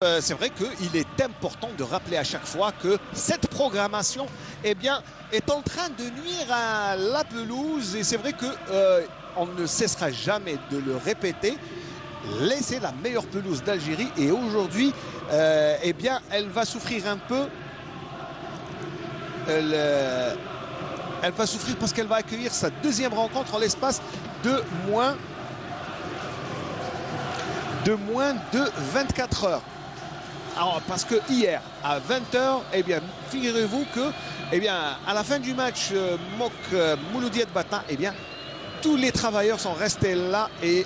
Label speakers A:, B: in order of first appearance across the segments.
A: C'est vrai qu'il est important de rappeler à chaque fois que cette programmation est en train de nuire à la pelouse et c'est vrai qu'on ne cessera jamais de le répéter. Laissez la meilleure pelouse d'Algérie et aujourd'hui, elle va souffrir un peu. Elle va souffrir parce qu'elle va accueillir sa deuxième rencontre en l'espace de moins de 24 heures. Alors, parce que hier, à 20 h, figurez-vous que, à la fin du match, Mouloudia de Batna, tous les travailleurs sont restés là et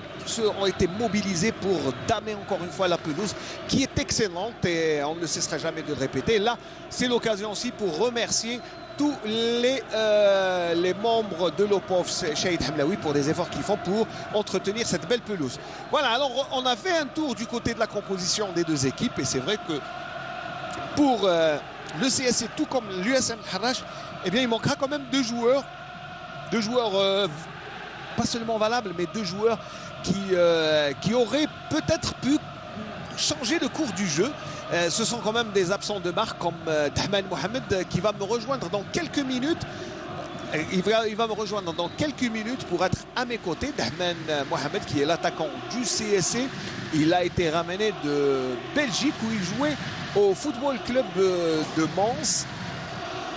A: ont été mobilisés pour damer encore une fois la pelouse, qui est excellente et on ne cessera jamais de le répéter. Là, c'est l'occasion aussi pour remercier tous les membres de l'OPOF Shahid Hamlaoui pour les efforts qu'ils font pour entretenir cette belle pelouse. Voilà, alors on a fait un tour du côté de la composition des deux équipes et c'est vrai que pour le CSC, tout comme l'USM Harrach, il manquera quand même deux joueurs pas seulement valables, mais deux joueurs qui auraient peut-être pu changer le cours du jeu. Ce sont quand même des absents de marque comme Dahman Mohamed qui va me rejoindre dans quelques minutes. Il va me rejoindre dans quelques minutes pour être à mes côtés. Dahman Mohamed qui est l'attaquant du CSC. Il a été ramené de Belgique où il jouait au Football Club de Mens.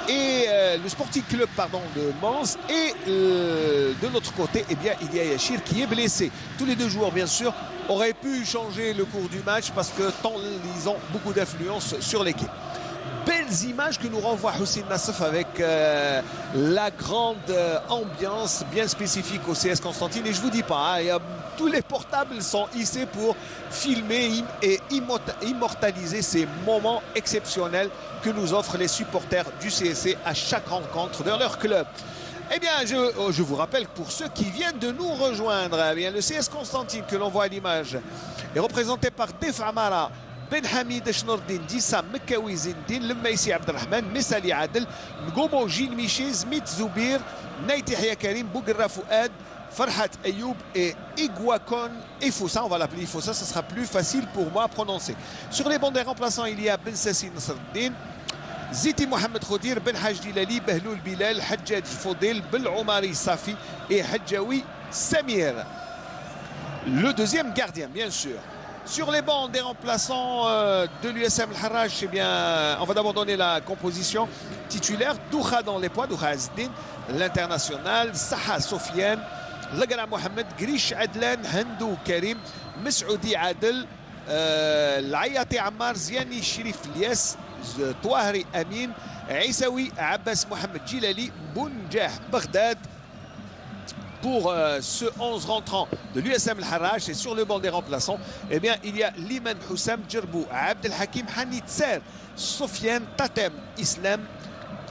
A: Et le Sporting Club de Mens et de l'autre côté il y a Yachir qui est blessé. Tous les deux joueurs bien sûr auraient pu changer le cours du match parce que tant ils ont beaucoup d'influence sur l'équipe. Belles images que nous renvoie Houssine Nassef avec la grande ambiance bien spécifique au CS Constantine. Et je vous dis pas, tous les portables sont hissés pour filmer et immortaliser ces moments exceptionnels que nous offrent les supporters du CSC à chaque rencontre de leur club. Je vous rappelle pour ceux qui viennent de nous rejoindre, le CS Constantine que l'on voit à l'image est représenté par Def Amara, Ben Hamid Shnordin, Dissam Mekawi Zindin, Lemaïsi Abdelrahman, Messali Adel, Ngomo Gilles Miché, Smith Zoubir, Naït Yahya Karim, Bougra Fouad, Farhat Ayoub et Igwakon Ifoussa. On va l'appeler Ifoussa, ça sera plus facile pour moi à prononcer. Sur les bancs des remplaçants, il y a Ben Sassi Nasruddin, Ziti Mohamed Khodir, Ben Hajdi Lali, Behloul Bilal, Hadjaj Fodil, Bel Omari Safi et Hadjaoui Samir. Le deuxième gardien, bien sûr. Sur les bancs des remplaçants de l'USM Harrach, on va d'abord donner la composition titulaire. Douha dans les poids, Douha Azdin, l'international, Saha Sofiane, Lagara Mohamed, Grish Adlan, Handou Karim, Mes'oudi Adel, L'Ayati Ammar, Ziani Shrif Lies, Touahri Amin, Issaoui Abbas Mohamed Jilali, Bounjah Baghdad. Pour ce 11 rentrant de l'USM Harrach et sur le banc des remplaçants, il y a Liman Houssam, Djerbou, Abdel Hakim, Hanit Ser, Sofiane, Tatem, Islam,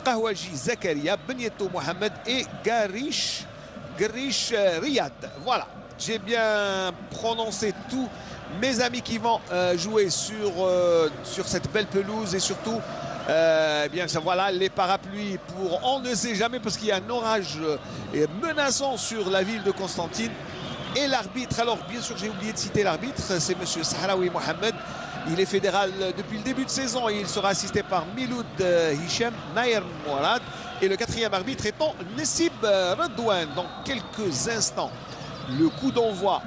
A: Kahwaji, Zakaria, Benyeto Mohamed et Garish Riyad. Voilà, j'ai bien prononcé tous mes amis qui vont jouer sur cette belle pelouse et surtout voilà les parapluies pour on ne sait jamais parce qu'il y a un orage menaçant sur la ville de Constantine. Et l'arbitre, alors bien sûr j'ai oublié de citer l'arbitre, c'est monsieur Sahraoui Mohamed. Il est fédéral depuis le début de saison et il sera assisté par Miloud Hichem, Nair Mourad et le quatrième arbitre étant Nessib Redouane. Dans quelques instants, le coup d'envoi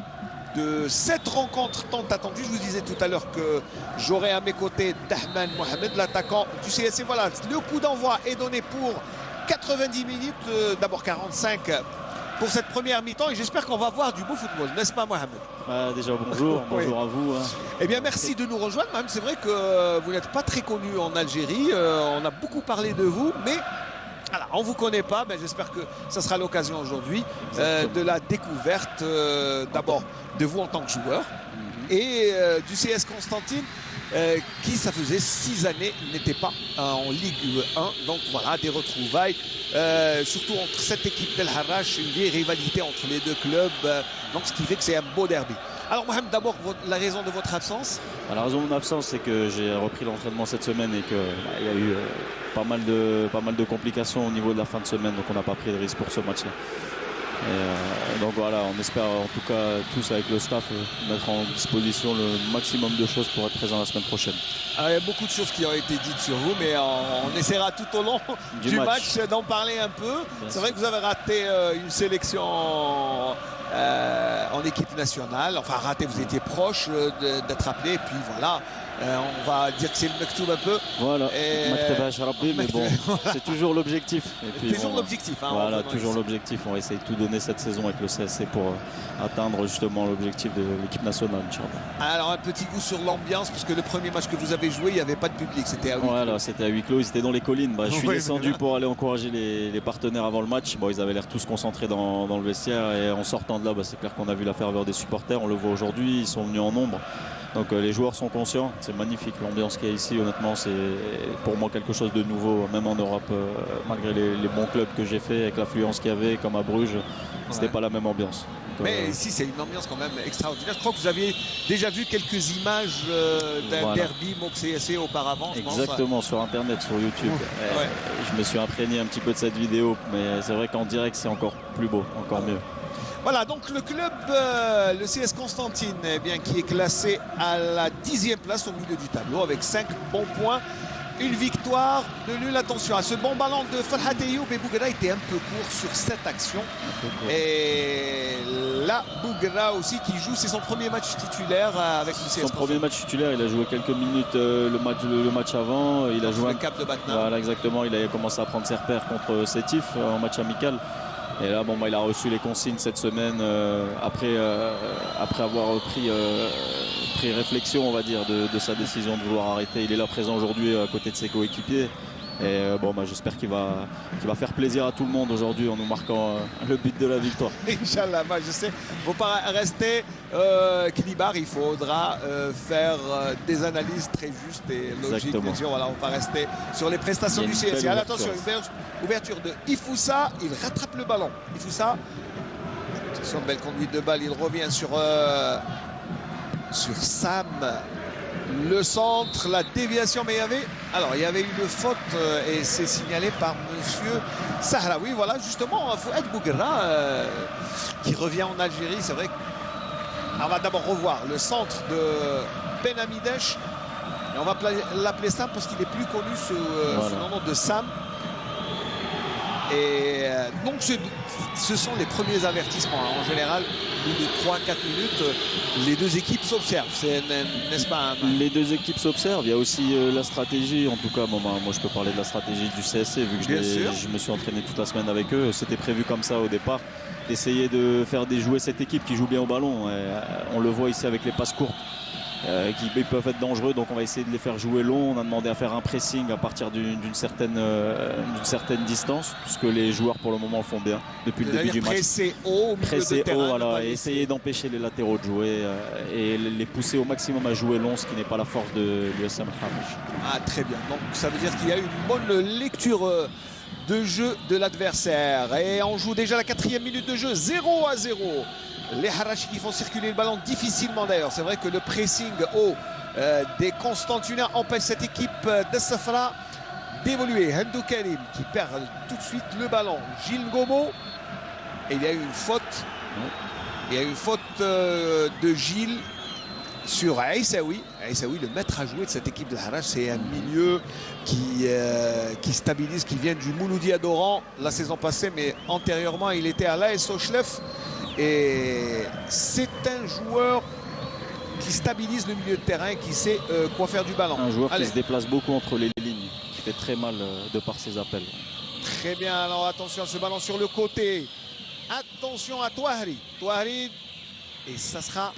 A: de cette rencontre tant attendue. Je vous disais tout à l'heure que j'aurai à mes côtés Dahman Mohamed, l'attaquant du CSC. Voilà, le coup d'envoi est donné pour 90 minutes, d'abord 45 pour cette première mi-temps et j'espère qu'on va voir du beau football, n'est-ce pas Mohamed?
B: Déjà bonjour, bonjour à vous.
A: Merci de nous rejoindre. Même c'est vrai que vous n'êtes pas très connu en Algérie, on a beaucoup parlé de vous, mais voilà, on ne vous connaît pas, j'espère que ça sera l'occasion aujourd'hui de la découverte d'abord de vous en tant que joueur et du CS Constantine qui ça faisait 6 années n'était pas en Ligue 1. Donc voilà, des retrouvailles surtout entre cette équipe d'El Harrach, une vieille rivalité entre les deux clubs, donc ce qui fait que c'est un beau derby. Alors Mohamed, d'abord la raison de votre absence?
B: La raison de mon absence, c'est que j'ai repris l'entraînement cette semaine et qu'il y a eu pas mal de complications au niveau de la fin de semaine, donc on n'a pas pris de risque pour ce match-là. Donc voilà, on espère en tout cas tous avec le staff mettre en disposition le maximum de choses pour être présent la semaine prochaine.
A: Alors, il y a beaucoup de choses qui ont été dites sur vous, mais on essaiera tout au long du match d'en parler un peu. C'est vrai que vous avez raté une sélection en équipe nationale. Enfin, raté, vous étiez proche d'être appelé. Et puis voilà, on va dire que c'est le Mektoub un peu.
B: Voilà, mais bon, c'est toujours l'objectif.
A: Toujours l'objectif. Hein,
B: voilà, toujours l'objectif. On va essayer de tout donner cette saison avec le CSC pour atteindre justement l'objectif de l'équipe nationale.
A: Alors, un petit coup sur l'ambiance, puisque le premier match que vous avez joué, il n'y avait pas de public. C'était à huis clos.
B: Voilà, c'était à huis clos. Ils étaient dans les collines. Je suis descendu pour aller encourager les partenaires avant le match. Bon, ils avaient l'air tous concentrés dans le vestiaire. Et en sortant de là, c'est clair qu'on a vu la ferveur des supporters. On le voit aujourd'hui. Ils sont venus en nombre. Donc les joueurs sont conscients, c'est magnifique l'ambiance qu'il y a ici, honnêtement c'est pour moi quelque chose de nouveau, même en Europe, malgré les bons clubs que j'ai fait avec l'affluence qu'il y avait, comme à Bruges, c'était pas la même ambiance. Donc,
A: mais ici c'est une ambiance quand même extraordinaire. Je crois que vous aviez déjà vu quelques images d'un derby Mook CSC auparavant.
B: Exactement, sur internet, sur YouTube. Je me suis imprégné un petit peu de cette vidéo, mais c'est vrai qu'en direct c'est encore plus beau, encore mieux.
A: Voilà, donc le club, le CS Constantine, qui est classé à la 10e place au milieu du tableau avec 5 bons points, une victoire de nul. Attention à ce bon ballon de Farhat Ayoub, et Bougra était un peu court sur cette action. Et là, Bougra aussi qui joue, c'est son premier match titulaire avec le CS Constantine.
B: Son premier match titulaire, il a joué quelques minutes le match avant. Il a joué
A: le cap de Batna.
B: Voilà, exactement, il a commencé à prendre ses repères contre Sétif en match amical. Et là, il a reçu les consignes cette semaine après avoir pris réflexion, on va dire, de sa décision de vouloir arrêter. Il est là présent aujourd'hui à côté de ses coéquipiers. Et j'espère qu'il va faire plaisir à tout le monde aujourd'hui en nous marquant le but de la victoire.
A: Inch'Allah, je sais, il ne faut pas rester Kilibar, il faudra faire des analyses très justes et logiques. Voilà, on va rester sur les prestations du CSC. Attention, ouverture de Ifoussa, il rattrape le ballon. Ifoussa, attention, belle conduite de balle, il revient sur Sam. Le centre, la déviation, mais il y avait une faute et c'est signalé par monsieur Sahraoui. Voilà, justement, Fouad Bougra qui revient en Algérie. C'est vrai qu'on va d'abord revoir le centre de Ben Amidesh. Et on va l'appeler Sam parce qu'il est plus connu sous le nom de Sam. Et donc ce sont les premiers avertissements. En général, au bout de 3-4 minutes, les deux équipes s'observent, n'est-ce pas?
B: Les deux équipes s'observent. Il y a aussi la stratégie. En tout cas, moi je peux parler de la stratégie du CSC vu que je me suis entraîné toute la semaine avec eux. C'était prévu comme ça au départ, d'essayer de faire déjouer cette équipe qui joue bien au ballon. Et on le voit ici avec les passes courtes. Qui peuvent être dangereux, donc on va essayer de les faire jouer long. On a demandé à faire un pressing à partir d'une certaine distance, puisque les joueurs pour le moment le font bien depuis le début du match.
A: Presser haut,
B: voilà, et essayer d'empêcher les latéraux de jouer et les pousser au maximum à jouer long, ce qui n'est pas la force de l'USM Kharj.
A: Ah, très bien, donc ça veut dire qu'il y a une bonne lecture de jeu de l'adversaire et on joue déjà la 4e minute de jeu, 0-0. Les Harachi qui font circuler le ballon difficilement d'ailleurs. C'est vrai que le pressing haut des Constantiniens empêche cette équipe d'As-Safra d'évoluer. Hendou Karim qui perd tout de suite le ballon. Gilles Gomo. Et il y a eu une faute. Il y a eu une faute de Gilles sur Aïssaoui. Aïssaoui, le maître à jouer de cette équipe de Harach, c'est un milieu qui stabilise, qui vient du Mouloudi à Doran la saison passée, mais antérieurement il était à l'AS Ochlef. Et c'est un joueur qui stabilise le milieu de terrain, qui sait quoi faire du ballon.
B: Un joueur qui se déplace beaucoup entre les lignes, qui fait très mal de par ses appels.
A: Très bien, alors attention à ce ballon sur le côté. Attention à Touahri. Touahri, et ça sera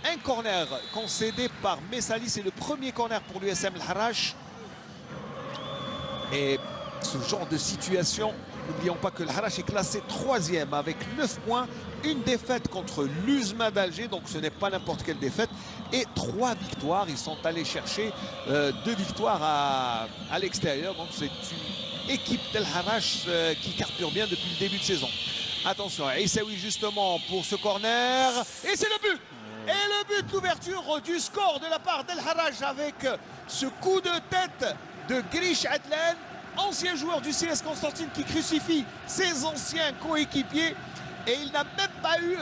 A: un corner concédé par Messali. C'est le premier corner pour l'USM Harach. Et ce genre de situation, n'oublions pas que le Harach est classé 3e avec 9 points, une défaite contre l'USMA d'Alger, donc ce n'est pas n'importe quelle défaite, et 3 victoires. Ils sont allés chercher 2 victoires à l'extérieur, donc c'est une équipe d'El Harach qui carbure bien depuis le début de saison. Attention, Aïssaoui justement pour ce corner, et c'est le but. Et le but, l'ouverture du score de la part d'El Harach avec ce coup de tête de Grish Adlan, ancien joueur du CS Constantine qui crucifie ses anciens coéquipiers. et il n'a même pas eu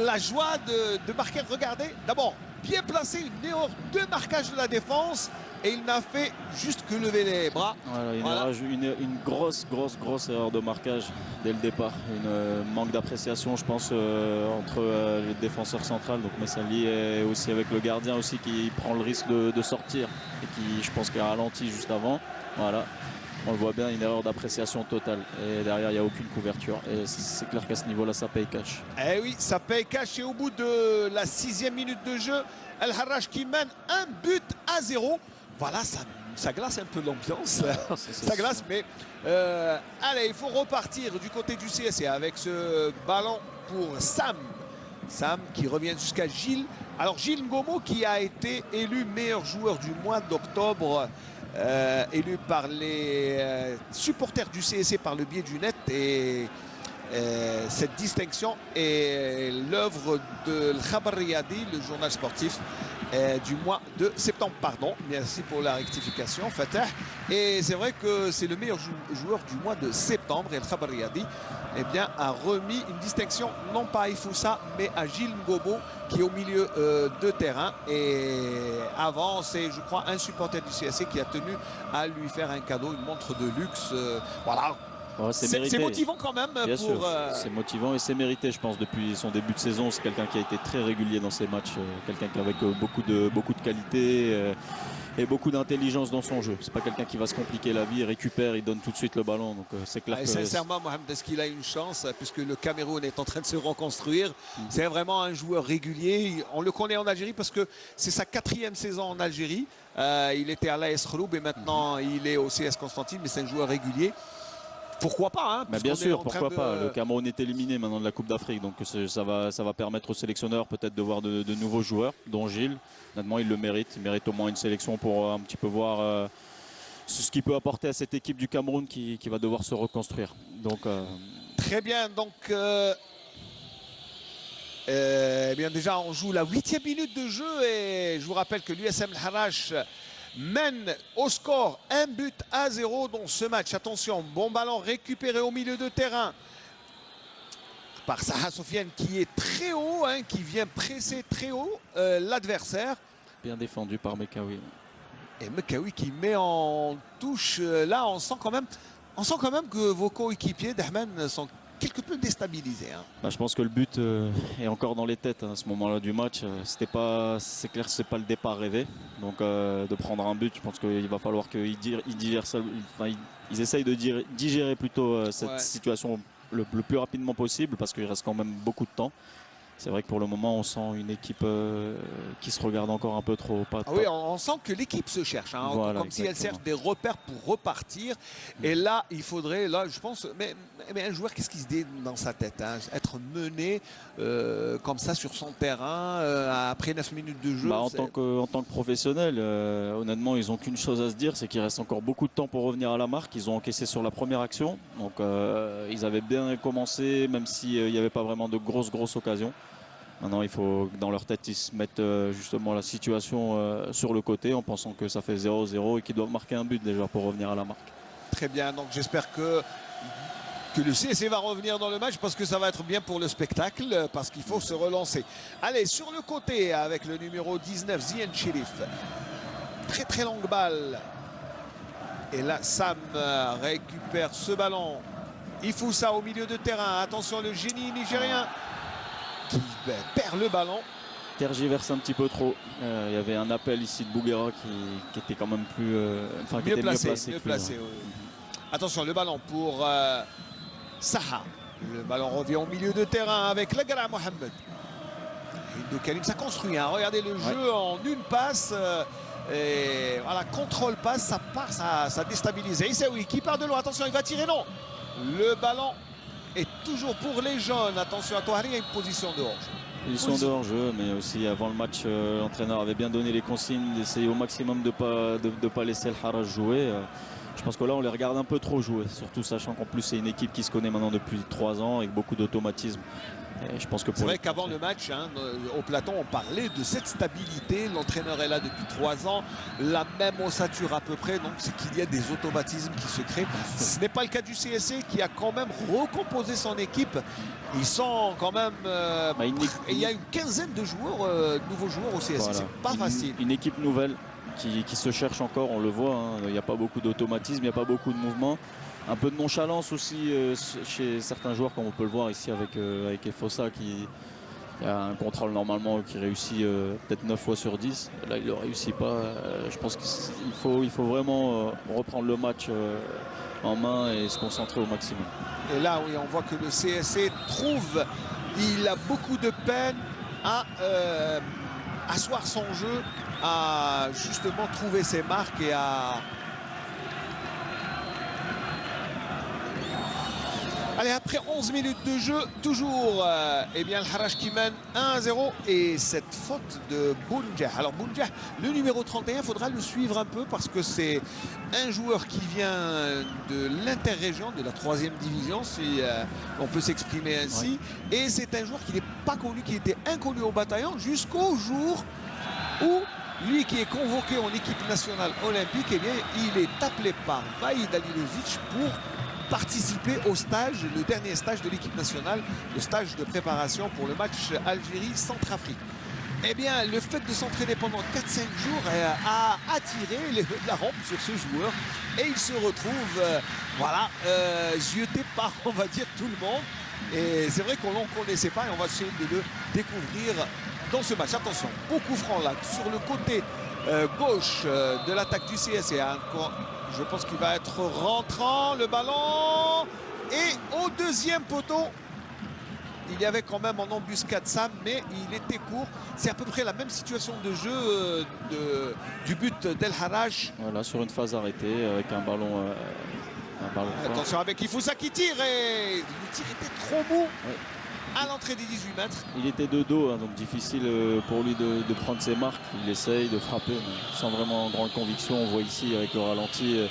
A: la joie de marquer. Regardez, d'abord, bien placé, une erreur de marquage de la défense et il n'a fait juste que lever les bras.
B: Voilà, une grosse erreur de marquage dès le départ. Un manque d'appréciation, je pense, entre le défenseur central, donc Messali, et aussi avec le gardien aussi qui prend le risque de sortir et qui, je pense, qui a ralenti juste avant. Voilà. On le voit bien, une erreur d'appréciation totale. Et derrière, il n'y a aucune couverture. Et c'est clair qu'à ce niveau-là, ça paye cash.
A: Eh oui, ça paye cash. Et au bout de la 6e minute de jeu, El Harrach qui mène 1-0. Voilà, ça glace un peu l'ambiance. Ça glace, mais allez, il faut repartir du côté du CSC avec ce ballon pour Sam. Sam qui revient jusqu'à Gilles. Alors Gilles Ngomo qui a été élu meilleur joueur du mois d'octobre. Élu par les supporters du CSC par le biais du net, et cette distinction est l'œuvre de Khabar Riyadi, le journal sportif du mois de septembre. Pardon, merci pour la rectification, Fatah. Et c'est vrai que c'est le meilleur joueur du mois de septembre, et le Khabar Riyadi a remis une distinction non pas à Ifoussa mais à Gilles Ngomo qui est au milieu de terrain. Et avant, c'est, je crois, un supporter du CSC qui a tenu à lui faire un cadeau, une montre de luxe. Voilà.
B: Ouais, c'est
A: motivant quand même.
B: Bien sûr, c'est motivant et c'est mérité, je pense, depuis son début de saison. C'est quelqu'un qui a été très régulier dans ses matchs, quelqu'un qui avec beaucoup de qualité et beaucoup d'intelligence dans son jeu. C'est pas quelqu'un qui va se compliquer la vie, il récupère, il donne tout de suite le ballon. Donc c'est clair que...
A: Sincèrement, Mohamed, est-ce qu'il a une chance, puisque le Cameroun est en train de se reconstruire. C'est vraiment un joueur régulier. On le connaît en Algérie parce que c'est sa 4e saison en Algérie. Il était à l'AS Khroub et maintenant il est au CS Constantine, mais c'est un joueur régulier. Pourquoi pas, hein,
B: bien sûr, pourquoi pas. Le Cameroun est éliminé maintenant de la Coupe d'Afrique, donc ça va permettre aux sélectionneurs peut-être de voir de nouveaux joueurs, dont Gilles. Honnêtement, il le mérite. Il mérite au moins une sélection pour un petit peu voir ce qu'il peut apporter à cette équipe du Cameroun qui va devoir se reconstruire. Donc,
A: très bien, donc bien déjà on joue la 8e minute de jeu et je vous rappelle que l'USM El Harrach mène au score 1-0 dans ce match. Attention, bon ballon récupéré au milieu de terrain par Saha Sofiane qui est très haut, hein, qui vient presser très haut l'adversaire.
B: Bien défendu par Mekawi.
A: Et Mekawi qui met en touche. Là, on sent quand même que vos coéquipiers d'Ahmed sont quelque peu déstabilisés. Hein.
B: Je pense que le but est encore dans les têtes à ce moment-là du match. C'est clair que c'est pas le départ rêvé. Donc de prendre un but, je pense qu'il va falloir qu'ils digèrent ça. Ils essayent de digérer plutôt cette situation le plus rapidement possible parce qu'il reste quand même beaucoup de temps. C'est vrai que pour le moment, on sent une équipe qui se regarde encore un peu trop.
A: Oui, on sent que l'équipe se cherche, hein, voilà, comme si elle cherche des repères pour repartir. Et là, il faudrait, je pense, mais un joueur, qu'est-ce qui se dit dans sa tête, hein, être mené comme ça sur son terrain après 9 minutes de jeu.
B: En tant que professionnel, honnêtement, ils n'ont qu'une chose à se dire, c'est qu'il reste encore beaucoup de temps pour revenir à la marque. Ils ont encaissé sur la première action, donc ils avaient bien commencé, même s'il n'y avait pas vraiment de grosses occasions. Maintenant, il faut que dans leur tête, ils se mettent justement la situation sur le côté en pensant que ça fait 0-0 et qu'ils doivent marquer un but déjà pour revenir à la marque.
A: Très bien, donc j'espère que le CSC va revenir dans le match parce que ça va être bien pour le spectacle, parce qu'il faut se relancer. Allez, sur le côté avec le numéro 19, Zien Chérif. Très longue balle. Et là, Sam récupère ce ballon. Ifoussa au milieu de terrain. Attention, le génie nigérien qui perd le ballon.
B: Tergiverse un petit peu trop. Il y avait un appel ici de Bouguera qui était quand même plus
A: mieux placé. Oui. Attention, le ballon pour Saha. Le ballon revient au milieu de terrain avec Lagara Mohamed. De Kalim, ça construit. Hein. Regardez le jeu en une passe. Et voilà, contrôle passe, ça part, ça déstabilise. Et c'est oui, qui part de loin. Attention, il va tirer, non. Le ballon est toujours pour les jeunes. Attention à Touari, il y a une position de hors-jeu.
B: Position de hors-jeu, mais aussi avant le match, l'entraîneur avait bien donné les consignes d'essayer au maximum de pas laisser El Harrach jouer. Je pense que là, on les regarde un peu trop jouer, surtout sachant qu'en plus, c'est une équipe qui se connaît maintenant depuis 3 ans avec beaucoup d'automatisme. Et je pense que
A: c'est vrai qu'avant le match, hein, au Platon, on parlait de cette stabilité. L'entraîneur est là depuis 3 ans, la même ossature à peu près. Donc c'est qu'il y a des automatismes qui se créent. Ce n'est pas le cas du CSC qui a quand même recomposé son équipe. Ils sont quand même... il y a une quinzaine de joueurs, nouveaux joueurs au CSC. Voilà. C'est pas facile.
B: Une équipe nouvelle qui se cherche encore, on le voit. Hein. Il n'y a pas beaucoup d'automatisme, il n'y a pas beaucoup de mouvement. Un peu de nonchalance aussi chez certains joueurs, comme on peut le voir ici avec Efossa, qui a un contrôle normalement qui réussit peut-être 9 fois sur 10. Là, il ne le réussit pas. Je pense qu'il faut vraiment reprendre le match en main et se concentrer au maximum.
A: Et là, oui, on voit que le CSC il a beaucoup de peine à asseoir son jeu, à justement trouver ses marques et à... Allez, après 11 minutes de jeu, toujours eh bien, le Harrach qui mène 1-0 et cette faute de Bounjah. Alors Bounjah, le numéro 31, il faudra le suivre un peu parce que c'est un joueur qui vient de l'interrégion, de la 3e division, si on peut s'exprimer ainsi. Ouais. Et c'est un joueur qui n'est pas connu, qui était inconnu au bataillon jusqu'au jour où lui qui est convoqué en équipe nationale olympique, eh bien, il est appelé par Vaïd Alilovic pour participer au stage, le dernier stage de l'équipe nationale, le stage de préparation pour le match Algérie-Centrafrique. Eh bien, le fait de s'entraîner pendant 4-5 jours a attiré la rampe sur ce joueur et il se retrouve, zioté par, on va dire, tout le monde. Et c'est vrai qu'on ne connaissait pas et on va essayer de le découvrir dans ce match. Attention, au coup franc là, sur le côté gauche de l'attaque du CS. Je pense qu'il va être rentrant, le ballon. Et au deuxième poteau, il y avait quand même en embuscade Sam, mais il était court. C'est à peu près la même situation de jeu du but d'El Harrach.
B: Voilà, sur une phase arrêtée avec un ballon
A: attention
B: fort.
A: Avec Ifoussa qui tire et le tir était trop mou. Ouais. À l'entrée des 18 mètres.
B: Il était de dos, hein, donc difficile pour lui de prendre ses marques. Il essaye de frapper, mais sans vraiment grande conviction. On voit ici avec le ralenti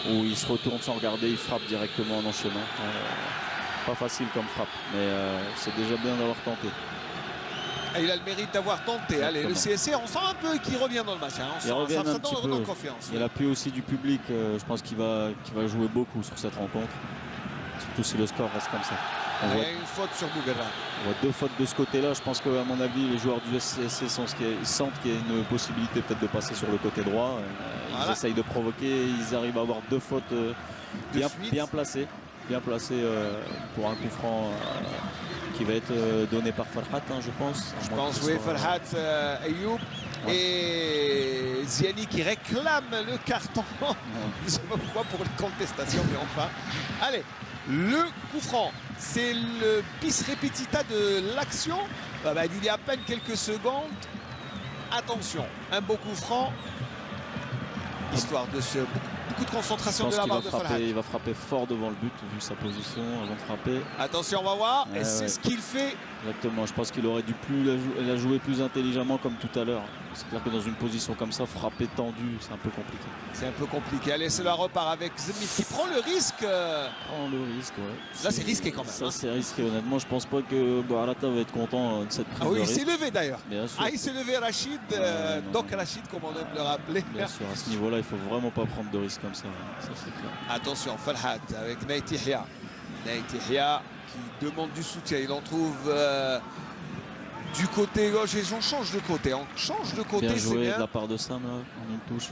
B: où il se retourne sans regarder, il frappe directement en enchaînant. Pas facile comme frappe, mais c'est déjà bien d'avoir tenté.
A: Et il a le mérite d'avoir tenté. Allez, le CSC, on sent un peu qu'il revient dans le match. Hein.
B: Il revient un petit peu.
A: Confiance.
B: Il y a l'appui aussi du public. Je pense qu'il va jouer beaucoup sur cette rencontre. Surtout si le score reste comme ça.
A: Il y a une faute sur Bouguera.
B: On voit 2 fautes de ce côté-là. Je pense qu'à mon avis, les joueurs du CSC sentent qu'il y a une possibilité peut-être de passer sur le côté droit. Ils essayent de provoquer. Ils arrivent à avoir 2 fautes bien placées. Bien placées pour un coup franc qui va être donné par Farhat, hein, je pense.
A: Je pense, oui, Farhat, Ayoub. Ouais. Et Ziani qui réclame le carton. Je ne sais pas pourquoi pour les contestations, mais enfin. Allez, le coup franc, c'est le bis repetita de l'action. Il y a à peine quelques secondes. Attention, un beau coup franc. Histoire de beaucoup de concentration de la part de Farhat.
B: Il va frapper fort devant le but, vu sa position avant de frapper.
A: Attention, on va voir. Et c'est ce qu'il fait.
B: Exactement, je pense qu'il aurait dû la jouer plus intelligemment comme tout à l'heure. C'est clair que dans une position comme ça, frapper tendu, c'est un peu compliqué.
A: C'est un peu compliqué. Allez, cela repart avec Zemit qui prend le risque.
B: Prend le risque, ouais.
A: Là, c'est risqué quand même.
B: Ça, c'est risqué, honnêtement. Je pense pas que Barata va être content de cette prise de risque.
A: Il s'est levé d'ailleurs. Il s'est levé, Rachid. Doc Rachid, comme on aime le rappeler.
B: Bien sûr, à ce niveau-là, il faut vraiment pas prendre de risque comme ça. Ça, c'est clair.
A: Attention, Farhat avec Naïtihia. Naïtihia qui demande du soutien. Il en trouve du côté gauche. Et on change de côté. On change de côté,
B: c'est bien. Bien joué de la part de Sam, là, en une touche.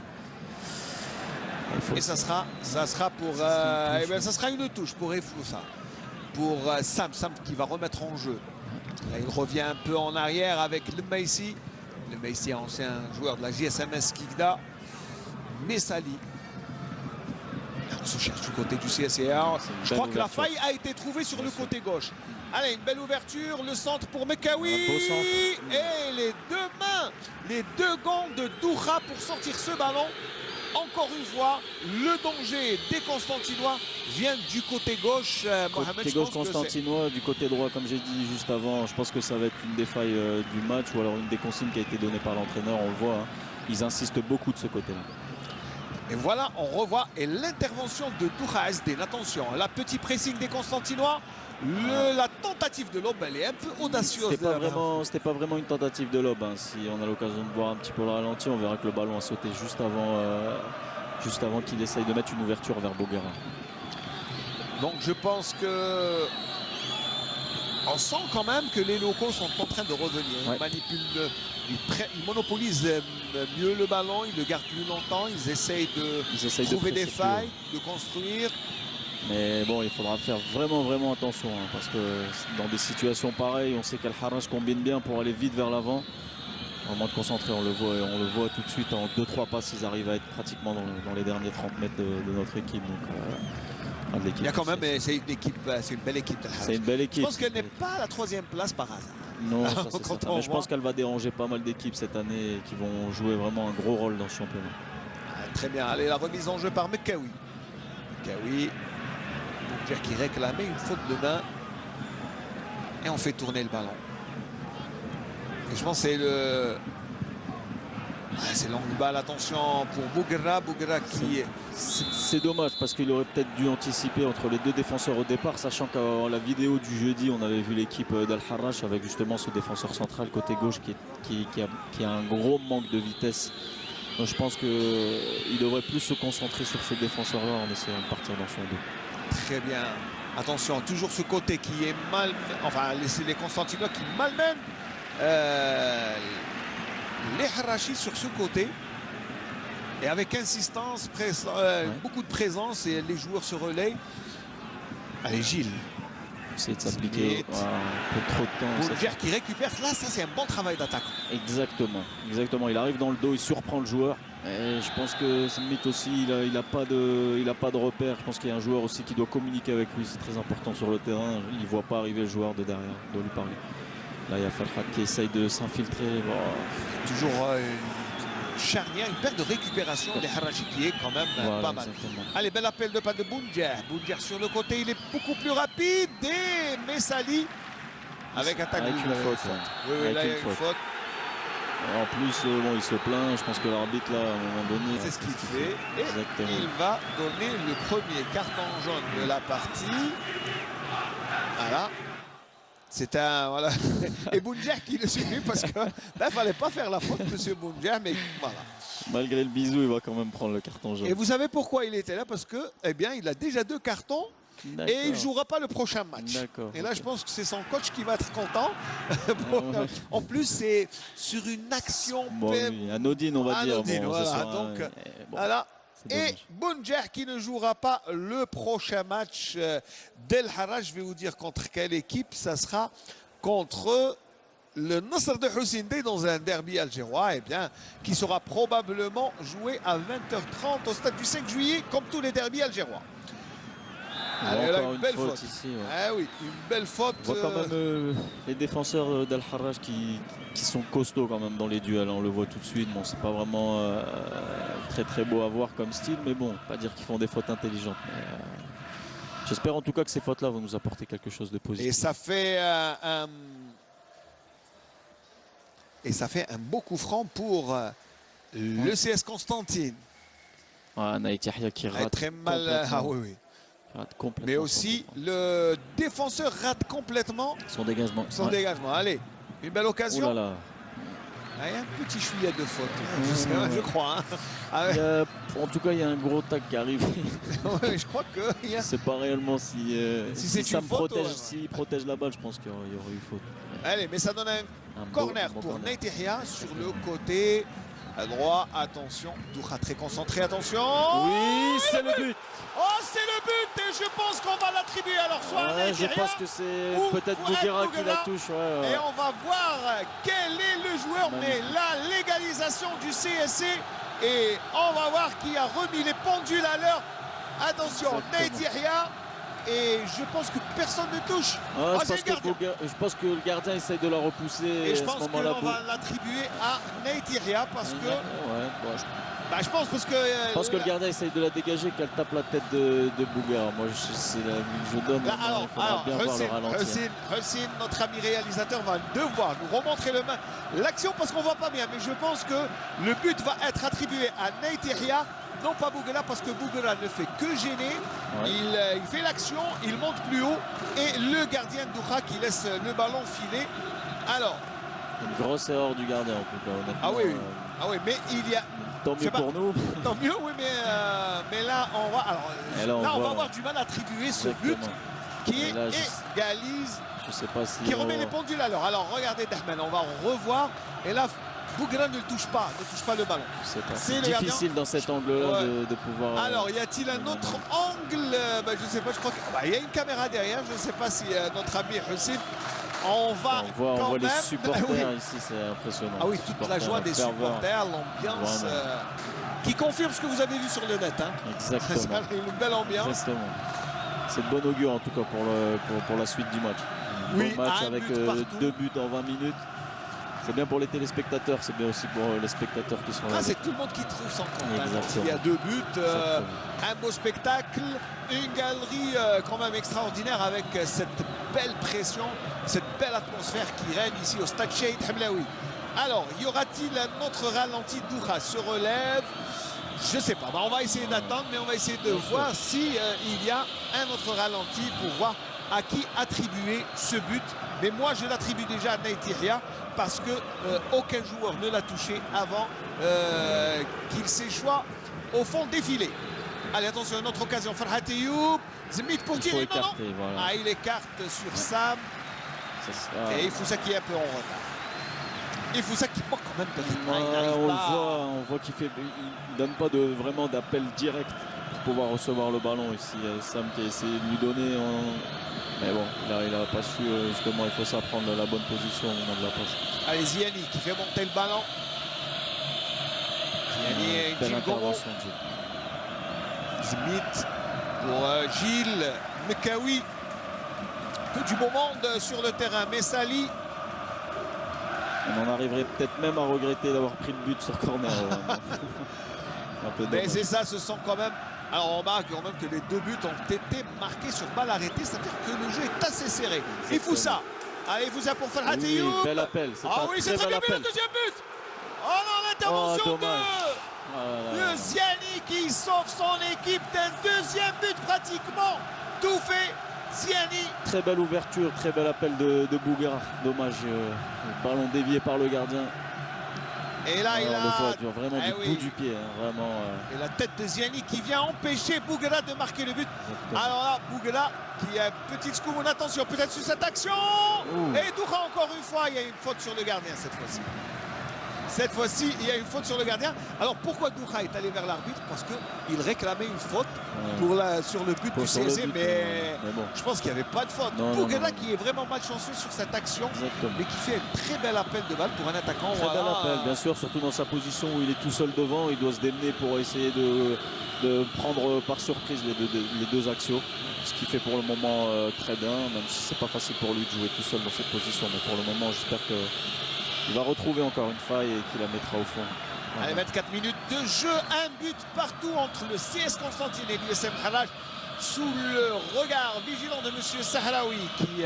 A: Et ça sera pour ça sera une touche pour Efoussa, pour Sam qui va remettre en jeu. Là, il revient un peu en arrière avec le Meissi, ancien joueur de la JSMS Kikda. Messali. On se cherche du côté du CSCA. Je crois que la faille a été trouvée sur le côté gauche. Allez, une belle ouverture, le centre pour Mekawi. Et les deux gants de Doura pour sortir ce ballon. Encore une fois, le danger des Constantinois vient du côté gauche.
B: Côté gauche constantinois, du côté droit, comme j'ai dit juste avant, je pense que ça va être une des failles du match ou alors une des consignes qui a été donnée par l'entraîneur. On le voit, hein. Ils insistent beaucoup de ce côté-là.
A: Et voilà, on revoit et l'intervention de Douha Asdin. Attention, la petit pressing des Constantinois. La tentative de lob, elle est un peu audacieuse.
B: C'était pas vraiment une tentative de lob. Hein. Si on a l'occasion de voir un petit peu le ralenti, on verra que le ballon a sauté juste avant qu'il essaye de mettre une ouverture vers Bouguera.
A: Donc je pense que on sent quand même que les locaux sont en train de revenir. Ils manipulent, ils monopolisent mieux le ballon, ils le gardent plus longtemps, ils essayent de trouver des failles, de construire.
B: Mais bon, il faudra faire vraiment attention hein, parce que dans des situations pareilles, on sait qu'Al-Harraj combine bien pour aller vite vers l'avant. Vraiment de concentrer, on le voit tout de suite en 2-3 passes, ils arrivent à être pratiquement dans les derniers 30 mètres de notre équipe. Donc,
A: il y a quand même, c'est une belle équipe.
B: C'est une belle équipe.
A: Je pense qu'elle n'est pas à la 3e place par hasard.
B: Non, ça c'est certain. Mais je pense qu'elle va déranger pas mal d'équipes cette année qui vont jouer vraiment un gros rôle dans ce championnat.
A: Très bien, allez, la remise en jeu par Mekawi. Mekawi. Qui réclamait une faute de main et on fait tourner le ballon. Et je pense que c'est longue balle, attention pour Bouguera qui
B: c'est dommage parce qu'il aurait peut-être dû anticiper entre les deux défenseurs au départ, sachant qu'en la vidéo du jeudi on avait vu l'équipe d'Al-Harraj avec justement ce défenseur central côté gauche qui a un gros manque de vitesse. Donc je pense qu'il devrait plus se concentrer sur ce défenseur là en essayant de partir dans son dos.
A: Très bien. Attention, toujours ce côté qui est mal... Enfin, les Constantinois qui malmènent les Harrachis sur ce côté. Et avec insistance, beaucoup de présence et les joueurs se relayent. Allez, Gilles.
B: Essayer de s'appliquer un peu trop de temps.
A: Boulger qui récupère. Là, ça, c'est un bon travail d'attaque.
B: Exactement. Il arrive dans le dos, il surprend le joueur. Et je pense que Smith aussi, il n'a pas de repère. Je pense qu'il y a un joueur aussi qui doit communiquer avec lui. C'est très important sur le terrain. Il ne voit pas arriver le joueur de derrière. Il doit lui parler. Là, il y a Farhat qui essaye de s'infiltrer.
A: Toujours une charnière, une paire de récupération des Harrachis qui est quand même pas mal. Exactement. Allez, bel appel de pas de Boundjer. Boundjer sur le côté, il est beaucoup plus rapide. Et Messali avec attaque
B: avec une faute.
A: Oui, là, il y a une faute.
B: En plus, il se plaint. Je pense que l'arbitre, là, à un moment donné...
A: C'est ce qu'il fait. Et il va donner le premier carton jaune de la partie. Voilà. C'est un... Voilà. Et Boundjer qui le suit parce que là, il ne fallait pas faire la faute, monsieur Boundjer, mais voilà.
B: Malgré le bisou, il va quand même prendre le carton jaune.
A: Et vous savez pourquoi il était là? Parce que, eh bien, il a déjà 2 cartons. Et il ne jouera pas le prochain match. Et là, je pense que c'est son coach qui va être content. En plus, c'est sur une action
B: anodine, on va dire.
A: Voilà. Donc, voilà. Et Boundjer qui ne jouera pas le prochain match d'El Harraj. Je vais vous dire contre quelle équipe. Ça sera contre le Nasr de Hussein dans un derby algérois, qui sera probablement joué à 20h30 au stade du 5 juillet, comme tous les derbys algérois.
B: Allez, là, une belle faute ici.
A: Ah oui, une belle faute.
B: On voit quand même les défenseurs d'Al-Harraj qui sont costauds quand même dans les duels. On le voit tout de suite. Bon, c'est pas vraiment très beau à voir comme style, mais bon, pas dire qu'ils font des fautes intelligentes. J'espère en tout cas que ces fautes-là vont nous apporter quelque chose de positif.
A: Et ça fait un beau coup franc pour le CS Constantine.
B: Naït Yahya qui rate
A: très mal. Ah oui. Mais aussi le défenseur rate complètement
B: son dégagement.
A: Allez, une belle occasion.
B: Oh là là.
A: Il y a un petit chouïa de faute, je crois.
B: En tout cas, il y a un gros tac qui arrive.
A: Je crois que
B: c'est pas réellement si ça me protège, s'il protège la balle, je pense qu'il y aurait eu faute.
A: Allez, mais ça donne un corner pour Naït Yahya sur le côté droit. Attention, Douha très concentré, attention.
B: Oui, c'est le but.
A: Oh, c'est le but et je pense qu'on va l'attribuer. Alors soit à Naït Yahya,
B: je pense que c'est peut-être Bouguera qui la touche.
A: Et on va voir quel est le joueur. Mais la légalisation du CSC et on va voir qui a remis les pendules à l'heure. Attention, Naït Yahya. Et je pense que personne ne touche.
B: Je pense que le gardien essaye de la repousser.
A: Et je pense qu'on va l'attribuer à Naït Yahya parce que... je pense parce que
B: le gardien essaye de la dégager, qu'elle tape la tête de Bouguera. Moi, je donne.
A: Alors, Hussein, notre ami réalisateur, va devoir nous remontrer l'action parce qu'on ne voit pas bien. Mais je pense que le but va être attribué à Naït Yahya non pas Bouguera, parce que Bouguera ne fait que gêner. Ouais. Il fait l'action, il monte plus haut et le gardien Doukha qui laisse le ballon filer. Alors,
B: une grosse erreur du gardien en tout cas, honnêtement.
A: Ah oui, ah oui, mais il y a...
B: Tant mieux pour nous.
A: Tant mieux, oui, mais là, on va, alors, là, on va avoir du mal à attribuer ce but qui là, égalise,
B: je sais pas si
A: qui remet les pendules à l'heure. Alors, regardez Dahman, on va revoir. Et là, Bouguera ne touche pas le ballon.
B: C'est difficile dans cet angle-là de pouvoir...
A: Alors, y a-t-il un autre angle? Je ne sais pas, je crois qu'il y a une caméra derrière. Je ne sais pas si notre ami Hussein... On voit
B: les supporters ici, c'est impressionnant.
A: Ah oui, toute la joie des supporters, l'ambiance qui confirme ce que vous avez vu sur le net. Hein.
B: Exactement.
A: Une belle ambiance.
B: Exactement. C'est de bon augure en tout cas pour la suite du match.
A: Oui,
B: bon match avec 2 buts en 20 minutes. C'est bien pour les téléspectateurs, c'est bien aussi pour les spectateurs qui sont là.
A: C'est tout le monde qui trouve son compte. Il y a 2 buts, un beau spectacle, une galerie quand même extraordinaire avec cette belle pression, cette belle atmosphère qui règne ici au stade Shahid Hamlaoui. Alors, y aura-t-il un autre ralenti? Doukha se relève. Je ne sais pas. On va essayer d'attendre, mais on va essayer de voir si il y a un autre ralenti pour voir à qui attribuer ce but. Mais moi, je l'attribue déjà à Naïtiria parce que aucun joueur ne l'a touché avant qu'il s'échoue au fond défilé. Allez, attention, une autre occasion. Farhat Ayoub, Zmit pour tirer. Non, non. Voilà. Ah, il écarte sur Sam. Et il faut ça qui est un peu en retard. Il faut ça qui manque quand même de rythme.
B: On voit qu'il ne donne pas vraiment d'appel direct pour pouvoir recevoir le ballon ici. Sam qui a essayé de lui donner. Mais bon, il n'a pas su, justement, il faut ça prendre la bonne position au moment de la passe.
A: Allez, Ziani qui fait monter le ballon. Ziani et
B: belle intervention,
A: Zmit pour Gilles Mekawi. Que du beau monde sur le terrain. Messali.
B: On en arriverait peut-être même à regretter d'avoir pris le but sur corner.
A: Mais c'est ça, ce sont quand même... Alors on remarque quand même que les 2 buts ont été marqués sur balle arrêtée, c'est-à-dire que le jeu est assez serré. Il faut ça. Allez, il faut ça pour Farhat Ayoub.
B: Oui, bel appel.
A: Ah oui, c'est très bien vu le deuxième but. Oh non, l'intervention de Ziani qui sauve son équipe d'un deuxième but pratiquement. Tout fait. Ziani.
B: Très belle ouverture, très bel appel de Bouguera. Dommage, le ballon dévié par le gardien.
A: Et là, il a
B: vraiment du bout du pied, hein, vraiment.
A: Et la tête de Ziani qui vient empêcher Bouguera de marquer le but. Alors là, Bouguera qui a une petite scoop. Attention, peut-être sur cette action. Et Doukha encore une fois, il y a une faute sur le gardien cette fois-ci. Cette fois-ci, il y a une faute sur le gardien. Alors pourquoi Doukha est allé vers l'arbitre? Parce qu'il réclamait une faute sur le but du CSC, mais bon. Je pense qu'il n'y avait pas de faute. Bouguera qui est vraiment malchanceux sur cette action, mais qui fait un très bel appel de balle pour un attaquant.
B: Très bel appel, bien sûr, surtout dans sa position où il est tout seul devant. Il doit se démener pour essayer de prendre par surprise les deux axiaux. Ce qu'il fait pour le moment très bien, même si c'est pas facile pour lui de jouer tout seul dans cette position. Mais pour le moment, j'espère qu'il va retrouver encore une faille et qu'il la mettra au fond.
A: Allez, 24 minutes de jeu, un but partout entre le CS Constantine et l'USM Kharaj sous le regard vigilant de M. Sahraoui qui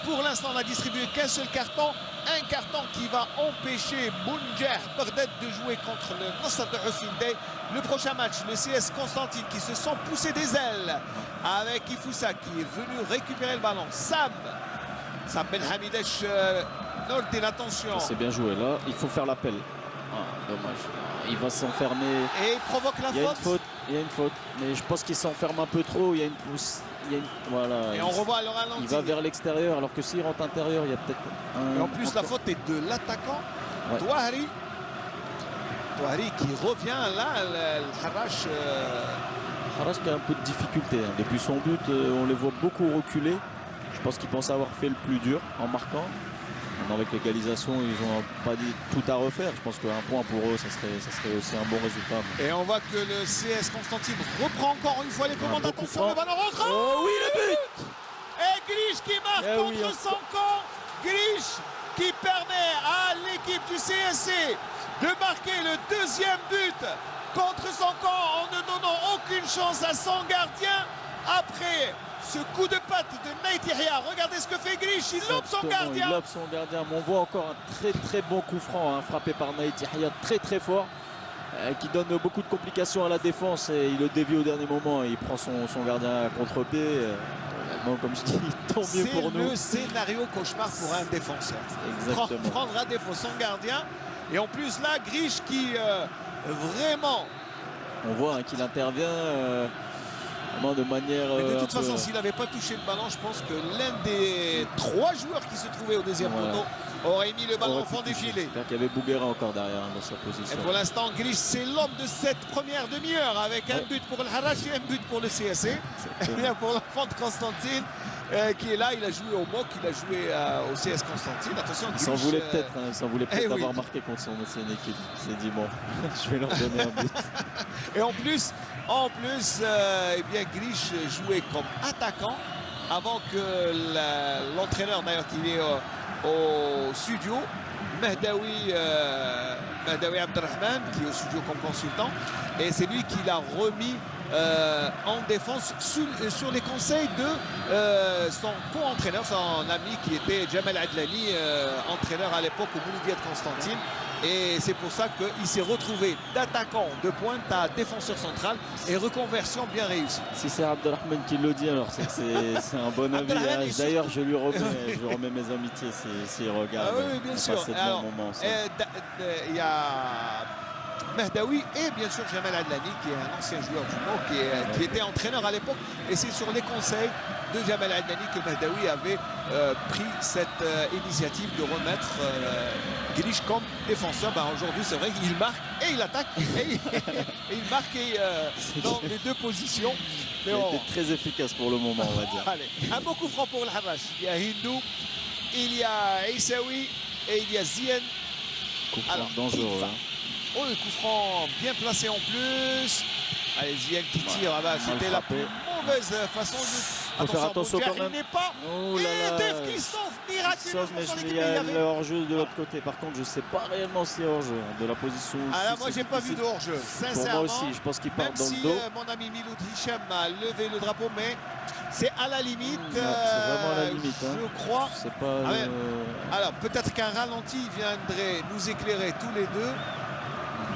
A: pour l'instant n'a distribué qu'un seul carton. Un carton qui va empêcher Bounjer Bagdad de jouer contre le Nasr de Hussein Dey. Le prochain match, le CS Constantine qui se sent pousser des ailes avec Ifoussa qui est venu récupérer le ballon. Sam Ben Hamidesh Nordin, attention.
B: C'est bien joué là, il faut faire l'appel. Dommage. Il va s'enfermer.
A: Et il provoque la faute.
B: Il y a une faute. Mais je pense qu'il s'enferme un peu trop. Il y a une pousse. Voilà.
A: Et on revoit le ralenti.
B: Il va vers l'extérieur alors que s'il rentre intérieur, il y a peut-être un...
A: Et en plus, la faute est de l'attaquant. Touahri. Touahri qui revient là. Le Kharaj.
B: Kharaj qui a un peu de difficulté. Depuis son but, on les voit beaucoup reculer. Je pense qu'ils pensent avoir fait le plus dur en marquant. Avec l'égalisation, ils n'ont pas dit tout à refaire. Je pense qu'un point pour eux, ça serait aussi un bon résultat.
A: Et on voit que le CS Constantine reprend encore une fois les commandes. Attention, le ballon rentre.
B: Oh oui, le but.
A: Et Grish qui marque contre son camp. Grish qui permet à l'équipe du CSC de marquer le deuxième but contre son camp en ne donnant aucune chance à son gardien après ce coup de patte de Naïtiria. Regardez ce que fait Grish, il lobe son gardien.
B: Il lobe son gardien, mais on voit encore un très très bon coup franc frappé par Naïtiria, très très fort. qui donne beaucoup de complications à la défense et il le dévie au dernier moment et il prend son gardien à contre-pied. Bon, comme je dis, tant mieux pour nous.
A: C'est le scénario cauchemar pour un défenseur.
B: Exactement.
A: Prendre à défaut son gardien. Et en plus là, Grish qui vraiment...
B: On voit qu'il intervient de manière...
A: Mais de toute façon, s'il n'avait pas touché le ballon, je pense que l'un des 3 joueurs qui se trouvaient au deuxième poteau aurait mis le ballon au fond des filets.
B: Il y avait Bouguera encore derrière dans sa position.
A: Et pour l'instant, Grish, c'est l'homme de cette première demi-heure avec un but pour le Harrach et un but pour le CSC. Et bien pour l'enfant de Constantine qui est là, il a joué au MOC, il a joué au CS Constantine. Attention,
B: il s'en voulait peut-être d'avoir marqué contre son ancienne équipe. Il s'est dit bon, je vais leur donner un but.
A: Et en plus, eh bien, Grish jouait comme attaquant avant que l'entraîneur, d'ailleurs, qu'il est au studio, Mehdaoui Abdelrahman, qui est au studio comme consultant, et c'est lui qui l'a remis en défense sur les conseils de son co-entraîneur, son ami qui était Jamal Adlani, entraîneur à l'époque au Mouloudia de Constantine. Et c'est pour ça qu'il s'est retrouvé d'attaquant de pointe à défenseur central et reconversion bien réussie.
B: Si c'est Abdelrahman qui le dit, alors c'est un bon avis. D'ailleurs, je lui remets mes amitiés s'il regarde.
A: Ah oui, bien sûr. Alors, il y a Mehdaoui et bien sûr Jamal Adlani qui est un ancien joueur du MOC qui était entraîneur à l'époque, et c'est sur les conseils de Jamal Adlani que Mehdaoui avait pris cette initiative de remettre Grish comme défenseur. Aujourd'hui c'est vrai qu'il marque et il attaque et il marque dans les 2 positions.
B: Mais il était très efficace pour le moment, on va dire.
A: Allez, un beau coup franc pour le Harrach. Il y a Hindou, il y a Aissaoui et il y a Zien.
B: Coup franc dangereux.
A: Oh, le coup franc bien placé en plus. Allez, Zien qui tire. C'était la plus mauvaise façon de...
B: Il faut faire attention quand même.
A: Il n'est pas.
B: Oh là là.
A: Def qui sauve miraculeusement son équipe.
B: Il y a le hors-jeu de l'autre côté. Par contre, je ne sais pas réellement s'il y a hors-jeu de la position.
A: Moi, j'ai pas vu de hors-jeu. Sincèrement.
B: Pour moi aussi, je pense qu'il part dans le dos.
A: Mon ami Miloud Hicham a levé le drapeau, mais c'est à la limite.
B: C'est vraiment à la limite.
A: Je crois.
B: C'est pas.
A: Alors, peut-être qu'un ralenti viendrait nous éclairer tous les deux.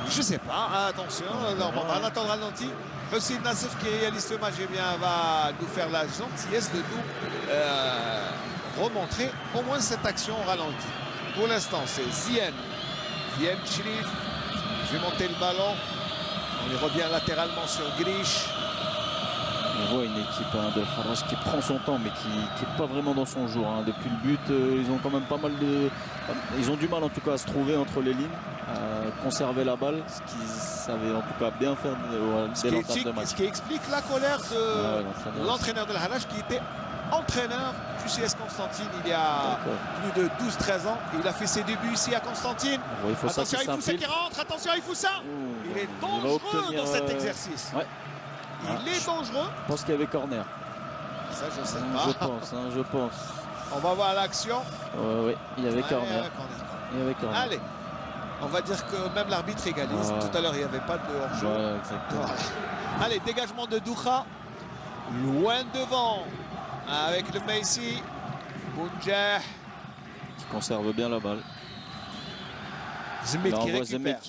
A: Je sais pas, attention, on va attendre le ralenti. Hussein Nassef qui réalise ce match, va nous faire la gentillesse de nous remontrer au moins cette action au ralenti. Pour l'instant, c'est Zien Chérif. Je vais monter le ballon. On y revient latéralement sur Grish.
B: On voit une équipe de Harrach qui prend son temps, mais qui n'est pas vraiment dans son jour. Depuis le but, ils ont quand même pas mal de... Ils ont du mal en tout cas à se trouver entre les lignes, à conserver la balle, ce qu'ils savaient en tout cas bien faire dès l'entame de match.
A: Ce qui explique la colère de l'entraîneur de la Harrach, qui était entraîneur du CS Constantine il y a plus de 12-13 ans. Il a fait ses débuts ici à Constantine. Attention, Ifoussa qui rentre, attention Ifoussa. Il est dangereux dans cet exercice. Il est dangereux.
B: Je pense qu'il y avait corner.
A: Ça, je ne sais pas.
B: Je pense.
A: On va voir l'action.
B: Oui, il y avait corner. Il y avait corner.
A: Allez, on va dire que même l'arbitre égalise. Tout à l'heure, il n'y avait pas de hors-jeu.
B: Exactement.
A: Allez, dégagement de Doucha. Loin devant avec le Messi. Bounjah.
B: Qui conserve bien la balle.
A: Zmed qui récupère.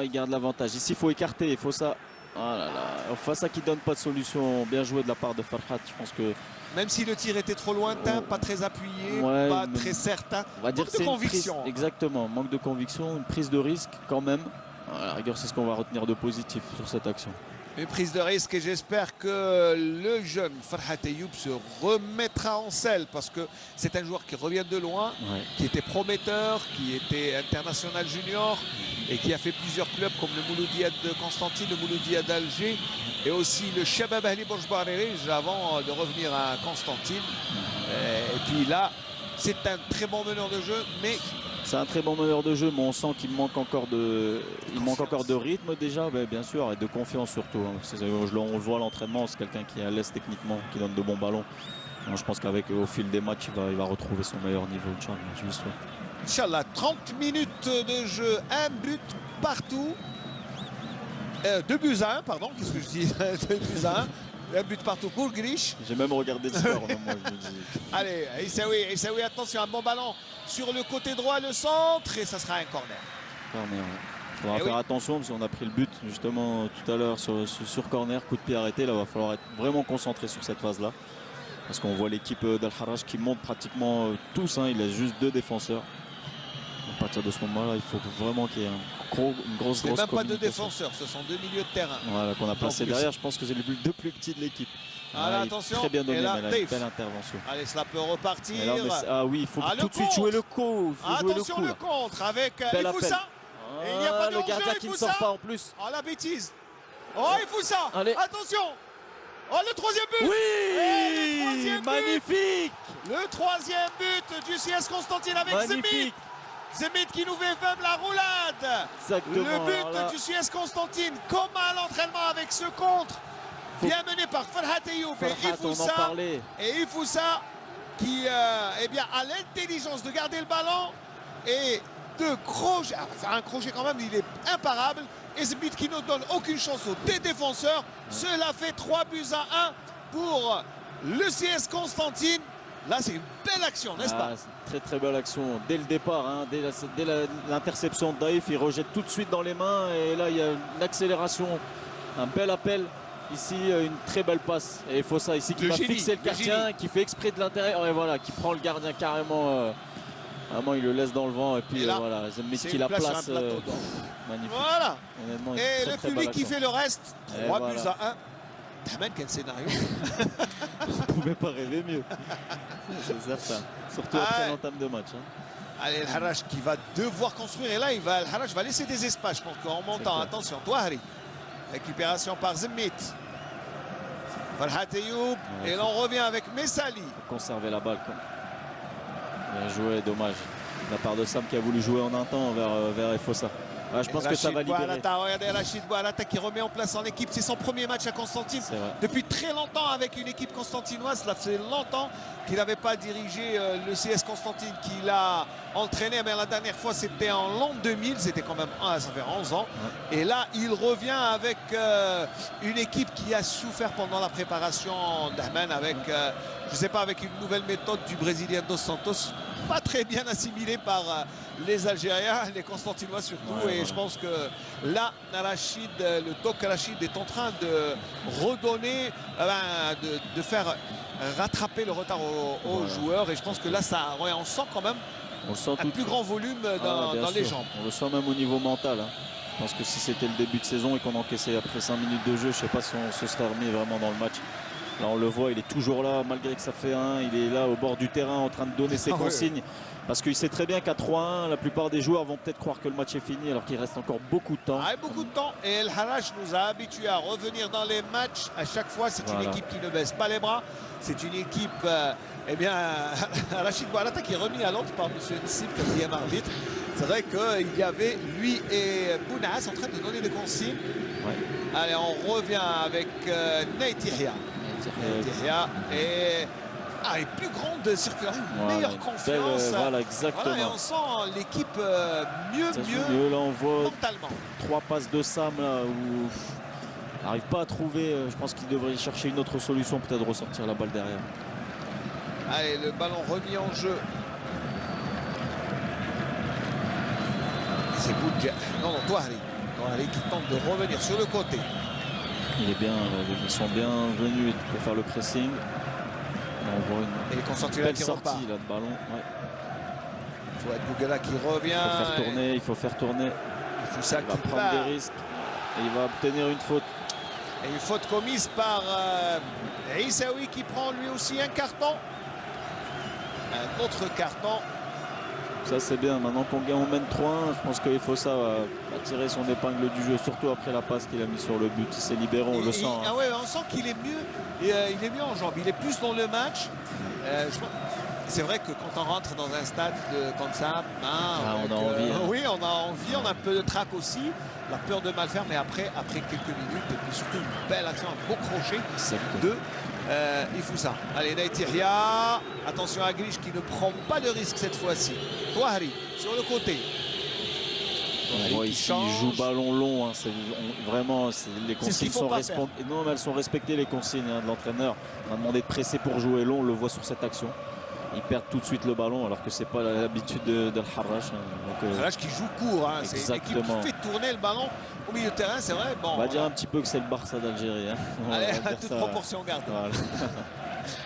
B: Il garde l'avantage. Ici, il faut écarter. Il faut ça. Ah là là, face à qui donne pas de solution. Bien joué de la part de Farhat. Je pense que
A: même si le tir était trop lointain, pas très appuyé, pas très certain,
B: on va dire
A: manque de conviction.
B: Exactement, manque de conviction, une prise de risque quand même. À la rigueur, c'est ce qu'on va retenir de positif sur cette action.
A: Une prise de risque, et j'espère que le jeune Farhat Ayoub se remettra en selle, parce que c'est un joueur qui revient de loin, qui était prometteur, qui était international junior et qui a fait plusieurs clubs comme le Mouloudia de Constantine, le Mouloudia d'Alger et aussi le Shabab Ahli Bourj-Barerij avant de revenir à Constantine. Et puis là, c'est un très bon meneur de jeu, mais
B: c'est un très bon meneur de jeu, mais on sent qu'il manque encore de, rythme déjà, bien sûr, et de confiance surtout. On le voit à l'entraînement, c'est quelqu'un qui est à l'aise techniquement, qui donne de bons ballons. Donc, je pense qu'au fil des matchs, il va retrouver son meilleur niveau.
A: Inch'Allah, 30 minutes de jeu, un but partout. 2 buts à 1, pardon, qu'est-ce que je dis 2 buts à 1. Un but partout pour Grish.
B: J'ai même regardé le score. Moi, je me dis.
A: Allez, Aissaoui, attention, un bon ballon sur le côté droit, le centre, et ça sera un corner.
B: faudra faire attention parce qu'on a pris le but justement tout à l'heure sur corner, coup de pied arrêté. Là, il va falloir être vraiment concentré sur cette phase-là. Parce qu'on voit l'équipe d'Al-Harrach qui monte pratiquement tous. Hein, il laisse juste 2 défenseurs. À partir de ce moment-là, il faut vraiment qu'il y ait une grosse
A: même pas 2 défenseurs, ce sont 2 milieux de terrain.
B: Voilà, qu'on a placé derrière. Je pense que c'est les 2 plus petits de l'équipe.
A: Attention.
B: Très bien donné,
A: et là,
B: mais là, une belle intervention.
A: Allez, cela peut repartir.
B: Ah oui, il faut tout de suite jouer le coup.
A: Attention, le contre avec Ifoussa.
B: Il n'y a pas de le gardien qui ne sort pas en plus.
A: Oh la bêtise. Oh Ifoussa. Attention. Oh le 3e but.
B: Oui, magnifique.
A: Le 3e but du CS Constantine avec Zemit. Zemit qui nous fait même la roulade.
B: Exactement.
A: Le but du CS Constantine, comme à l'entraînement avec ce contre. Bien mené par Farhat Ayoub et Ifoussa qui a l'intelligence de garder le ballon et de crocher. Faire un crochet quand même, il est imparable. Et ce but qui ne donne aucune chance aux deux défenseurs. Cela fait 3-1 pour le CS Constantine. Là, c'est une belle action, n'est-ce pas?
B: Très très belle action dès le départ, hein, dès l'interception de Daïf, il rejette tout de suite dans les mains et là il y a une accélération, un bel appel. Ici, une très belle passe. Et il faut ça ici qui va fixer le gardien, qui fait exprès de l'intérieur et voilà, qui prend le gardien carrément. Vraiment, il le laisse dans le vent et puis voilà, Zemit qui la place. Magnifique.
A: Voilà.
B: Honnêtement,
A: et le public qui fait le reste. 3-1. Tahman, quel scénario.
B: On ne pouvait pas rêver mieux. C'est certain. Surtout après l'entame de match. Hein.
A: Allez, Al-Harrach qui va devoir construire. Et là, Al-Harrach va laisser des espaces, je pense qu'en montant. Attention, Touahri. Récupération par Zemit. Farhat Ayoub. Et là, on revient avec Messali.
B: Conserver la balle. Bien joué, dommage. De la part de Sam qui a voulu jouer en un temps vers Efossa. Je pense que ça va libérer.
A: Regardez Rachid Boualata qui remet en place en équipe. C'est son premier match à Constantine. Depuis très longtemps avec une équipe constantinoise. Cela fait longtemps qu'il n'avait pas dirigé le CS Constantine, qu'il a entraîné. Mais la dernière fois, c'était en l'an 2000. C'était quand même, ça fait 11 ans. Et là, il revient avec une équipe qui a souffert pendant la préparation d'Ahmed avec, je ne sais pas, avec une nouvelle méthode du Brésilien Dos Santos. Pas très bien assimilé par les Algériens, les Constantinois surtout. Et je pense que là, Rachid, le Doc Rachid est en train de redonner, de faire rattraper le retard aux joueurs. Et je pense que là, on sent quand même un plus grand volume dans les jambes.
B: On le sent même au niveau mental. Hein. Je pense que si c'était le début de saison et qu'on encaissait après 5 minutes de jeu, je ne sais pas si on se serait remis vraiment dans le match. Là, on le voit, il est toujours là, malgré que ça fait 1. Il est là au bord du terrain en train de donner ses consignes. Parce qu'il sait très bien qu'à 3-1, la plupart des joueurs vont peut-être croire que le match est fini alors qu'il reste encore beaucoup de temps.
A: Beaucoup de temps. Et Al-Harrach nous a habitués à revenir dans les matchs. À chaque fois, c'est une équipe qui ne baisse pas les bras. C'est une équipe, Rachid Boualata qui est remis à l'ordre par M. Nsib, 4e arbitre. C'est vrai qu'il y avait lui et Bounas en train de donner des consignes. Allez, on revient avec Neitihia. Et plus grande circulation, meilleure confiance.
B: Exactement.
A: Et on sent l'équipe mieux
B: là, on voit
A: mentalement.
B: 3 passes de Sam là, où il n'arrive pas à trouver. Je pense qu'il devrait chercher une autre solution, peut-être ressortir la balle derrière.
A: Allez, le ballon remis en jeu. C'est Boudja. Non, Touahri. Touahri qui tente de revenir sur le côté.
B: Ils sont bien venus pour faire le pressing. On voit une belle sortie là, de ballon.
A: Fouad Bouguela qui revient.
B: Il faut faire tourner.
A: Il va
B: prendre des risques. Et il va obtenir une faute.
A: Et une faute commise par Issaoui qui prend lui aussi un carton. Un autre carton.
B: Ça c'est bien, maintenant qu'on mène 3-1, je pense que Efossa va tirer son épingle du jeu, surtout après la passe qu'il a mis sur le but. Il s'est libéré, on le sent.
A: On sent qu'il est mieux, il est mieux en jambes, il est plus dans le match. C'est vrai que quand on rentre dans un stade comme ça,
B: on a envie.
A: Oui, on a envie, on a un peu de trac aussi, la peur de mal faire, mais après quelques minutes, et puis surtout une belle action, un beau crochet de Ifoussa. Allez, Neitihia, attention à Grish qui ne prend pas de risque cette fois-ci. Touahri sur le côté.
B: On voit ici, il joue ballon long. Hein, vraiment, les consignes sont respectées. Non, mais elles sont respectées, les consignes de l'entraîneur. On a demandé de presser pour jouer long, on le voit sur cette action. ils perdent tout de suite le ballon alors que c'est pas l'habitude de Harrach.
A: Harrach qui joue court, hein. C'est l'équipe qui fait tourner le ballon au milieu de terrain, c'est vrai. Bon,
B: on va dire un petit peu que c'est le Barça d'Algérie. Hein.
A: Allez, à toute proportion gardée. Voilà.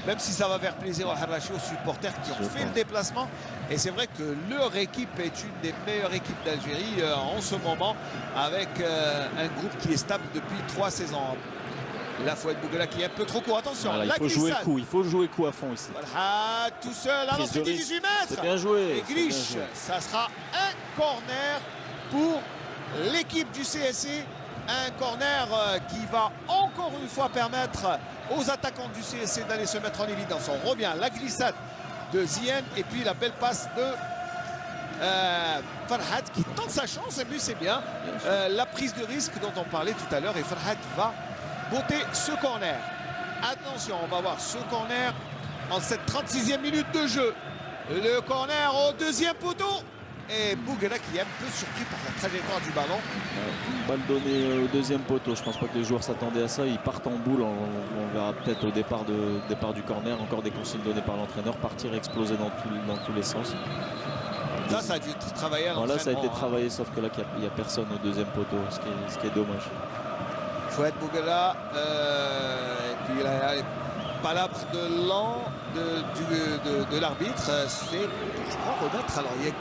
A: Même si ça va faire plaisir aux Harrachi, aux supporters qui ont fait le déplacement. Et c'est vrai que leur équipe est une des meilleures équipes d'Algérie en ce moment, avec un groupe qui est stable depuis 3 saisons. La Fouad Bouguela qui est un peu trop court. Attention,
B: voilà, il faut jouer le coup à fond ici.
A: Voilà, tout seul à l'entrée 18 mètres.
B: C'est bien joué.
A: Et Grish, ça sera un corner pour l'équipe du CSC. Un corner qui va encore une fois permettre aux attaquants du CSC d'aller se mettre en évidence. On revient, la glissade de Zien et puis la belle passe de Farhad qui tente sa chance. Et puis c'est bien la prise de risque dont on parlait tout à l'heure. Et Farhad va botter ce corner. Attention, on va voir ce corner en cette 36e minute de jeu. Le corner au deuxième poteau. Et Bouguela qui est un peu surpris par la trajectoire du ballon.
B: Balle donnée au deuxième poteau. Je ne pense pas que les joueurs s'attendaient à ça. Ils partent en boule. On verra peut-être au départ du corner. Encore des consignes données par l'entraîneur. Partir exploser dans tous les sens.
A: Ça a dû travailler à l'entraînement.
B: Là, ça a été travaillé, sauf que là, il n'y a personne au deuxième poteau, ce qui est dommage.
A: Fouad Bouguela. Et puis là, palabre de l'an de l'arbitre, c'est pour remettre. Alors il y a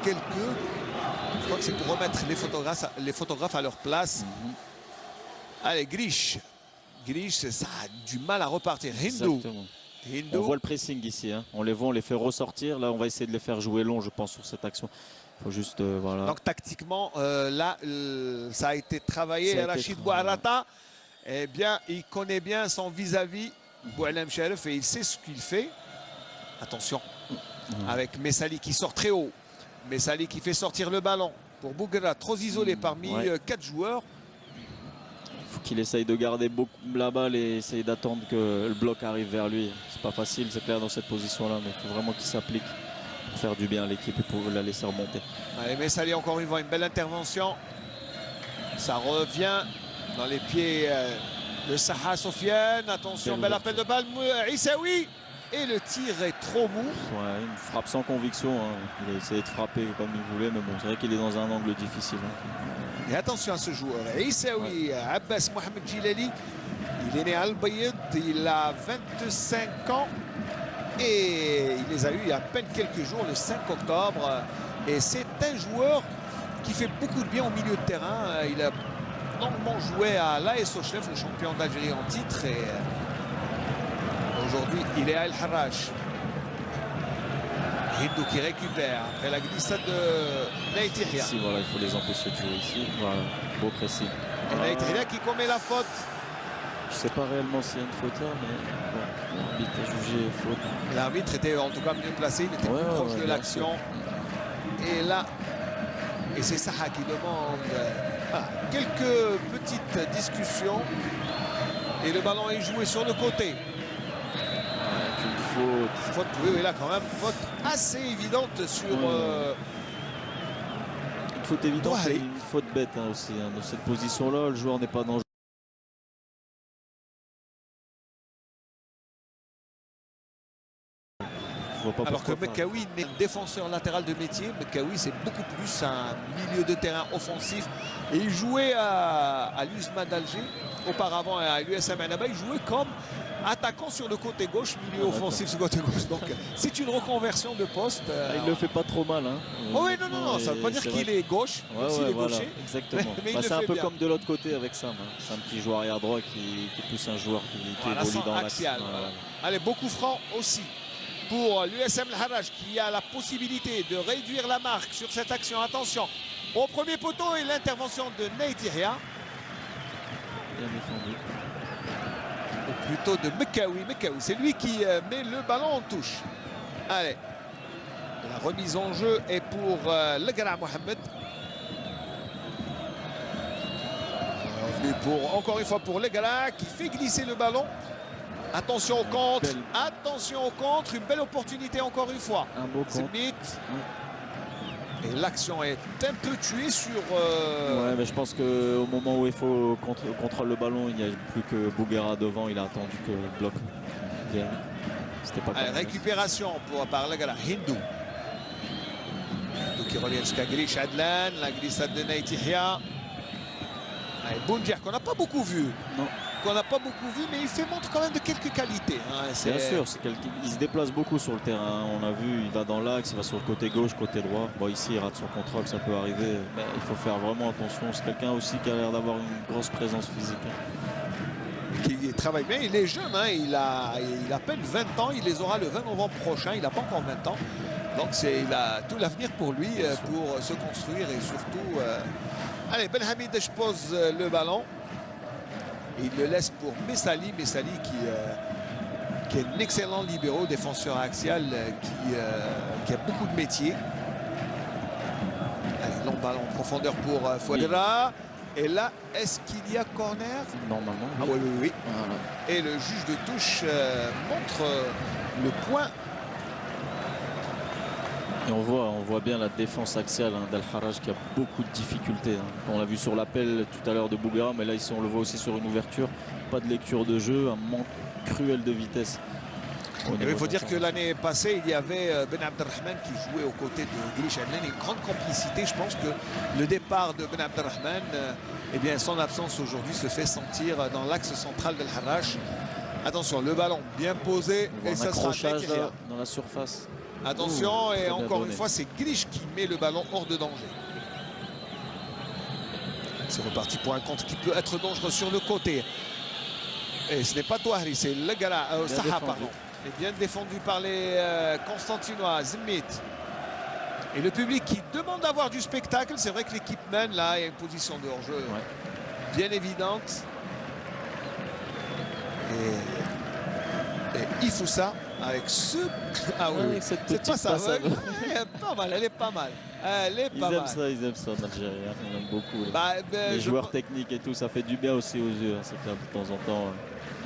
A: je crois que c'est pour remettre les photographes à leur place. Allez, Grish, ça a du mal à repartir. Hindou.
B: On voit le pressing ici, hein. On les fait ressortir. Là, on va essayer de les faire jouer long, je pense, sur cette action. Il faut juste, voilà.
A: Donc tactiquement, là, ça a été travaillé. Rachid Bouarata, eh bien, il connaît bien son vis-à-vis. Boualem Sherif, et il sait ce qu'il fait. Attention, avec Messali qui sort très haut. Messali qui fait sortir le ballon pour Bouguera, trop isolé parmi 4 joueurs.
B: Il faut qu'il essaye de garder beaucoup la balle et essayer d'attendre que le bloc arrive vers lui. C'est pas facile, c'est clair, dans cette position-là, mais il faut vraiment qu'il s'applique pour faire du bien à l'équipe et pour la laisser remonter.
A: Allez, Messali, encore une fois, une belle intervention. Ça revient dans les pieds de Saha Sofiane. Attention, bel appel de balle, Issaoui. Et le tir est trop mou.
B: Ouais, une frappe sans conviction. Hein. Il a essayé de frapper comme il voulait, mais bon, c'est vrai qu'il est dans un angle difficile. Hein.
A: Et attention à ce joueur. Issaoui, Abbas Mohamed Djilali. Il est né à Al-Bayed, il a 25 ans. Et il les a eu il y a à peine quelques jours, le 5 octobre. Et c'est un joueur qui fait beaucoup de bien au milieu de terrain. Il a longuement joué à l'AS Ochlef, le champion d'Algérie en titre. Et aujourd'hui, il est à El Harrach. Hindou qui récupère après la glissade de Naïtiria.
B: Ici, voilà, il faut les empêcher de jouer ici. Voilà, beau pressing.
A: Naïtiria qui commet la faute.
B: Je ne sais pas réellement s'il y a une faute là, mais bon, l'arbitre a jugé faute.
A: L'arbitre était en tout cas mieux placé, il était plus proche de l'action. Et là, et c'est Saha qui demande quelques petites discussions. Et le ballon est joué sur le côté.
B: Une faute.
A: Oui, là quand même, faute assez évidente sur... Une
B: faute évidente et une faute bête hein, aussi. Hein. Dans cette position-là, le joueur n'est pas dangereux.
A: Alors que Mekaoui n'est défenseur latéral de métier. Mekaoui, c'est beaucoup plus un milieu de terrain offensif. Et il jouait à l'USMA d'Alger, auparavant à l'USM Annaba. Il jouait comme attaquant sur le côté gauche, milieu offensif sur le côté gauche. Donc c'est une reconversion de poste.
B: Il le fait pas trop mal. Hein.
A: Oh oui, non, ça ne veut pas dire qu'il est gauche, s'il est gaucher.
B: Exactement. C'est un peu comme de l'autre côté avec Sam. Hein. C'est un petit joueur arrière droit qui pousse un joueur qui évolue dans l'axe.
A: Allez, beaucoup franc aussi pour l'USM El Harrach qui a la possibilité de réduire la marque sur cette action. Attention au premier poteau et l'intervention de Naïtiria.
B: Bien défendu.
A: Ou plutôt de Mekaoui. Mekaoui, c'est lui qui met le ballon en touche. Allez. La remise en jeu est pour Legara Mohamed. Encore une fois pour Legara qui fait glisser le ballon. Attention au contre, attention au contre, une belle opportunité encore une fois.
B: Un beau contre.
A: Et l'action est un peu tuée sur...
B: Ouais, mais je pense qu'au moment où il faut contrôle le ballon, il n'y a plus que Bouguera devant, il a attendu que le bloc vienne. C'était pas
A: Allez, récupération par le gars Hindou. Hindou qui revient jusqu'à Grish Adlan. La glissade de Naïtihia. Boundier qu'on n'a pas beaucoup vu.
B: Non.
A: Qu'on n'a pas beaucoup vu, mais il fait montre quand même de quelques qualités. Hein.
B: Bien sûr, il se déplace beaucoup sur le terrain. On a vu, il va dans l'axe, il va sur le côté gauche, côté droit. Bon, ici, il rate son contrôle, ça peut arriver. Mais il faut faire vraiment attention. C'est quelqu'un aussi qui a l'air d'avoir une grosse présence physique.
A: Qui travaille bien, il est jeune, hein. il a à peine 20 ans, il les aura le 20 novembre prochain, il n'a pas encore 20 ans. Donc il a tout l'avenir pour lui, pour se construire et surtout... Allez, Benhamid, je pose le ballon. Il le laisse pour Messali. Messali qui est un excellent libéro, défenseur axial, qui a beaucoup de métiers. Allez, long ballon en profondeur pour Fouadra. Et là, est-ce qu'il y a corner?
B: Normalement.
A: Ah oui, oui, oui.
B: Voilà.
A: Et le juge de touche montre le point.
B: Et on voit bien la défense axiale d'Al-Harraj qui a beaucoup de difficultés. On l'a vu sur l'appel tout à l'heure de Bouguera, mais là ici on le voit aussi sur une ouverture. Pas de lecture de jeu, un manque cruel de vitesse.
A: Il faut dire que l'année passée, il y avait Ben Abdelrahman qui jouait aux côtés de Grish Adlan. Une grande complicité. Je pense que le départ de Ben Abdelrahman, eh bien, son absence aujourd'hui se fait sentir dans l'axe central d'Al-Harraj. Attention, le ballon bien posé. Et ça sera
B: dans la surface.
A: Attention, et encore une fois, c'est Grish qui met le ballon hors de danger. C'est reparti pour un contre qui peut être dangereux sur le côté. Et ce n'est pas Touahri, c'est le Gala, Saha, pardon. Et bien défendu par les Constantinois, Zimit. Et le public qui demande d'avoir du spectacle. C'est vrai que l'équipe mène, là, il y a une position de hors-jeu bien évidente. Et Ifoussa avec ce... Ah oui,
B: cette
A: c'est pas ça.
B: Ouais,
A: elle est pas mal, elle est pas mal. Elle est pas mal.
B: Ils aiment ça en Algérie, on aime beaucoup. Les joueurs techniques et tout, ça fait du bien aussi aux yeux. C'est clair, de temps en temps,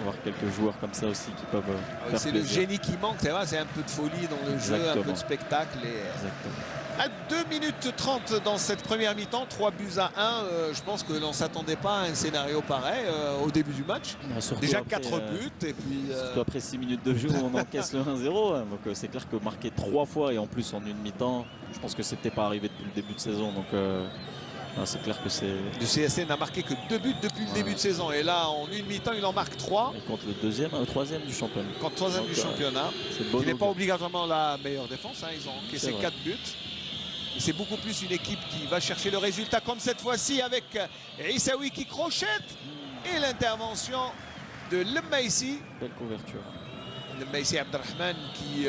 B: voir quelques joueurs comme ça aussi qui peuvent faire
A: c'est le génie qui manque, c'est vrai, c'est un peu de folie dans le jeu, un peu de spectacle. À 2 minutes 30 dans cette première mi-temps, 3 buts à 1. Je pense que l'on ne s'attendait pas à un scénario pareil au début du match. Déjà après, 4 buts. Et puis,
B: surtout après 6 minutes de jeu, on encaisse le 1-0. Donc c'est clair que marquer 3 fois et en plus en une mi-temps, je pense que c'était pas arrivé depuis le début de saison. Donc c'est clair que c'est...
A: Le CSC n'a marqué que 2 buts depuis le début de saison. Et là, en une mi-temps, il en marque 3.
B: Et contre le troisième du championnat.
A: Contre le 3e du championnat. Qui n'est pas obligatoirement la meilleure défense. Ils ont encaissé 4 buts. C'est beaucoup plus une équipe qui va chercher le résultat, comme cette fois-ci avec Issaoui qui crochette et l'intervention de Lemmaïsi.
B: Belle couverture.
A: Lemmaïsi Abdelrahman qui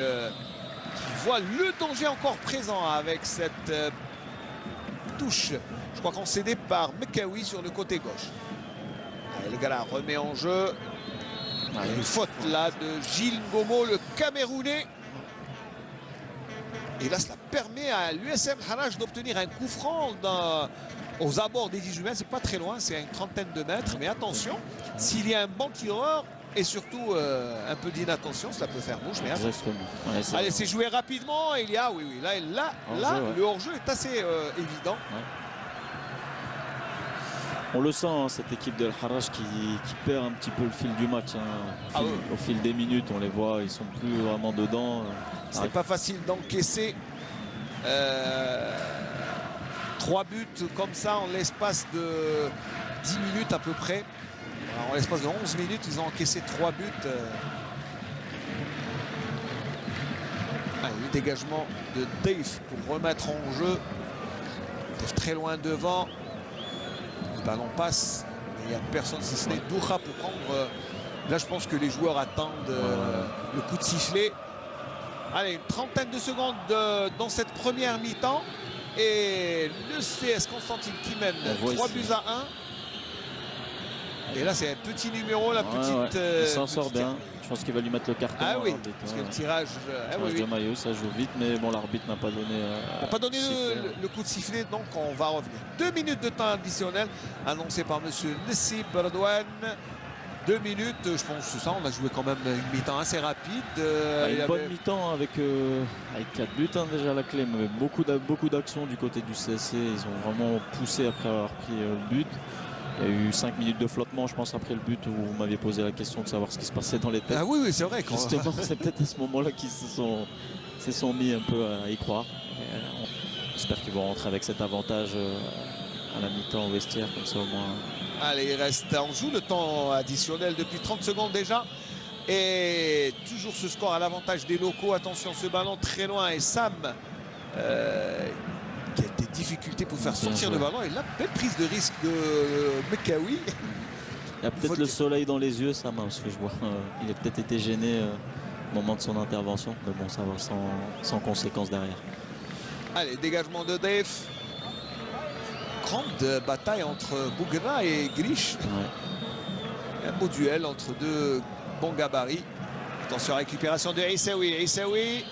A: voit le danger encore présent avec cette touche, je crois concédée par Mekawi sur le côté gauche. Allez, le gars là remet en jeu. Une faute là de Gilles Ngomo, le Camerounais. Et là, cela permet à l'USM Harraj d'obtenir un coup franc aux abords des 18 mètres. C'est pas très loin, c'est à une trentaine de mètres. Mais attention, s'il y a un bon tireur et surtout un peu d'inattention, cela peut faire mouche. Mais allez, c'est joué rapidement. Et il y a, là, le hors-jeu est assez évident.
B: On le sent, cette équipe de Al-Harraj qui perd un petit peu le fil du match. Au fil des minutes, on les voit, ils sont plus vraiment dedans.
A: C'est pas facile d'encaisser 3 buts comme ça en l'espace de 10 minutes à peu près. Alors, en l'espace de 11 minutes, ils ont encaissé 3 buts. Le dégagement de Dave pour remettre en jeu. Dave très loin devant. Le ballon passe, mais il n'y a personne si ce n'est Doura pour prendre. Là, je pense que les joueurs attendent le coup de sifflet. Allez, une trentaine de secondes dans cette première mi-temps. Et le CS Constantine qui mène 3 buts à 1. Et là, c'est un petit numéro, la petite...
B: Il s'en sort bien. Je pense qu'il va lui mettre le carton.
A: Ah oui, parce que le tirage...
B: de maillot, ça joue vite, mais bon, l'arbitre n'a pas donné...
A: n'a pas donné le coup de sifflet, donc on va revenir. 2 minutes de temps additionnel, annoncé par M. Nessib Bardouane. 2 minutes, je pense, c'est ça, on a joué quand même une mi-temps assez rapide.
B: Une bonne mi-temps avec 4 buts déjà à la clé, mais beaucoup d'actions du côté du CSC. Ils ont vraiment poussé après avoir pris le but. Il y a eu 5 minutes de flottement, je pense, après le but où vous m'aviez posé la question de savoir ce qui se passait dans les têtes.
A: Ah oui, oui, c'est vrai.
B: Justement, c'est peut-être à ce moment-là qu'ils se sont mis un peu à y croire. J'espère qu'ils vont rentrer avec cet avantage à la mi-temps au vestiaire, comme ça au moins.
A: Allez, il reste, on joue le temps additionnel depuis 30 secondes déjà. Et toujours ce score à l'avantage des locaux. Attention, ce ballon très loin. Et Sam, qui a des difficultés pour faire sortir le ballon. Et là, belle prise de risque de Mekawi.
B: Il y a peut-être le soleil dans les yeux, Sam, parce que je vois il a peut-être été gêné au moment de son intervention. Mais bon, ça va sans conséquence derrière.
A: Allez, dégagement de Dave. Grande bataille entre Bougra et Grish. Ouais. Un beau duel entre deux bons gabarits. Attention, récupération de Issaoui. Issaoui,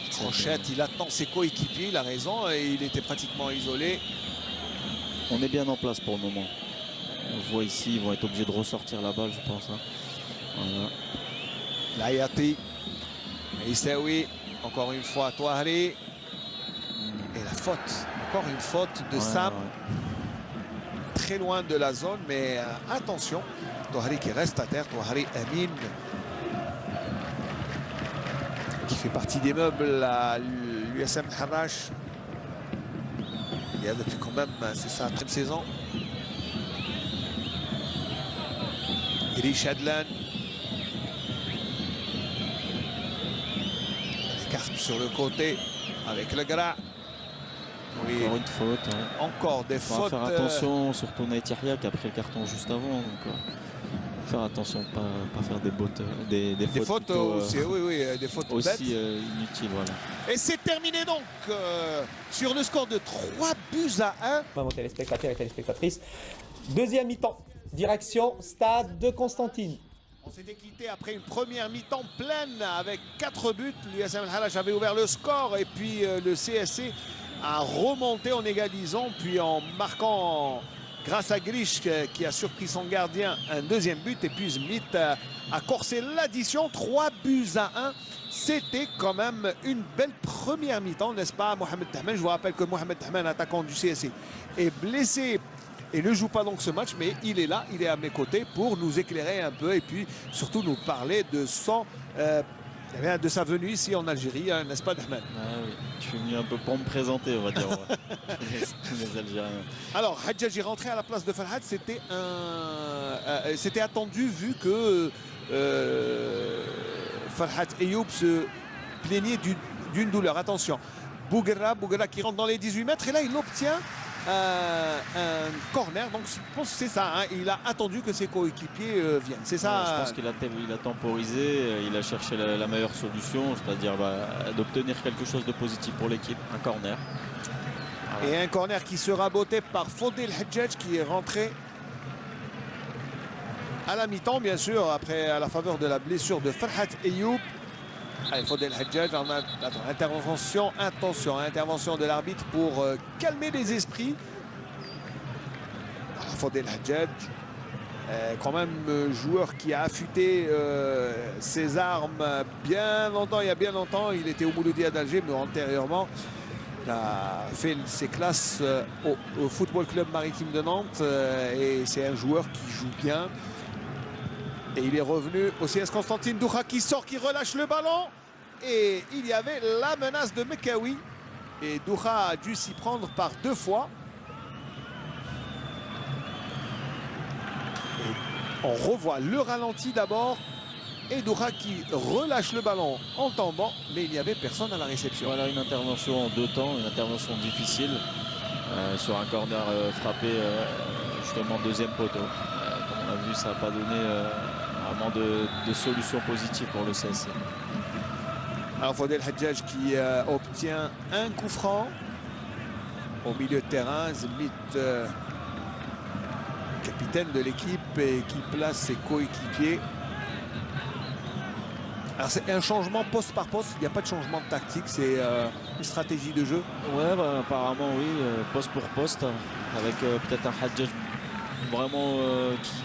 A: tranchette, il attend ses coéquipiers, il a raison, et il était pratiquement isolé.
B: On est bien en place pour le moment. On voit ici, ils vont être obligés de ressortir la balle, je pense. Hein. Voilà.
A: Layati, Issaoui, encore une fois, Touahri. Et la faute, encore une faute de Sam. Ouais. Très loin de la zone, mais attention. Touahri qui reste à terre, Touahri Amin, qui fait partie des meubles à l'USM Harash. Il y a depuis quand même, c'est sa 3e saison. Grish Adlan. Les cartes sur le côté avec le gras.
B: Oui. Encore une faute. Hein.
A: Encore des fautes.
B: Faire attention, surtout Naïtiria qui a pris le carton juste avant. Donc, faire attention, pas faire des fautes. Des fautes
A: aussi, oui, des fautes
B: aussi inutiles. Voilà.
A: Et c'est terminé donc sur le score de 3-1.
C: Vos téléspectateurs et téléspectatrices. Deuxième mi-temps, direction Stade de Constantine.
A: On s'était quitté après une première mi-temps pleine avec 4 buts. L'USM Harash avait ouvert le score et puis le CSC a remonté en égalisant, puis en marquant grâce à Grish qui a surpris son gardien un 2e but, et puis Smith a corsé l'addition. 3-1. C'était quand même une belle première mi-temps, n'est-ce pas, Mohamed Tahman? Je vous rappelle que Mohamed Tahman, attaquant du CSC, est blessé et ne joue pas donc ce match, mais il est là, il est à mes côtés pour nous éclairer un peu et puis surtout nous parler de de sa venue ici en Algérie, hein, n'est-ce pas, Tahman?
B: Ah oui, je suis venu un peu pour me présenter, on va dire, tous les Algériens.
A: Alors, Hadjadj est rentré à la place de Farhad, c'était attendu vu que Farhad Ayoub se plaignait d'une douleur. Attention, Bougra qui rentre dans les 18 mètres et là il obtient un corner, donc je pense que c'est ça, hein. Il a attendu que ses coéquipiers viennent, c'est ça.
B: Je pense qu'il a temporisé, il a cherché la meilleure solution, c'est-à-dire d'obtenir quelque chose de positif pour l'équipe, un corner.
A: Voilà. Et un corner qui sera botté par Fodel Hadjadj qui est rentré à la mi-temps, bien sûr, à la faveur de la blessure de Farhad Ayoub. Allez, Fodel Hadjadj, intervention, attention, intervention de l'arbitre pour calmer les esprits. Fodel Hadjadj, quand même joueur qui a affûté ses armes bien longtemps, il y a bien longtemps. Il était au Mouloudia d'Alger, mais antérieurement, il a fait ses classes au Football Club Maritime de Nantes et c'est un joueur qui joue bien. Et il est revenu au CS Constantine. Douha qui sort, qui relâche le ballon. Et il y avait la menace de Mekawi. Et Douha a dû s'y prendre par 2 fois. Et on revoit le ralenti d'abord. Et Douha qui relâche le ballon en tombant. Mais il n'y avait personne à la réception.
B: Voilà une intervention en 2 temps, une intervention difficile. Sur un corner frappé justement 2e poteau. Comme on a vu, ça n'a pas donné vraiment de solution positive pour le CSC.
A: Alors Fodel Hadjadj qui obtient un coup franc au milieu de terrain. Smith, capitaine de l'équipe, et qui place ses coéquipiers. Alors c'est un changement poste par poste, il n'y a pas de changement de tactique, c'est une stratégie de jeu.
B: Ouais, apparemment oui, poste pour poste, avec peut-être un Hadjadj vraiment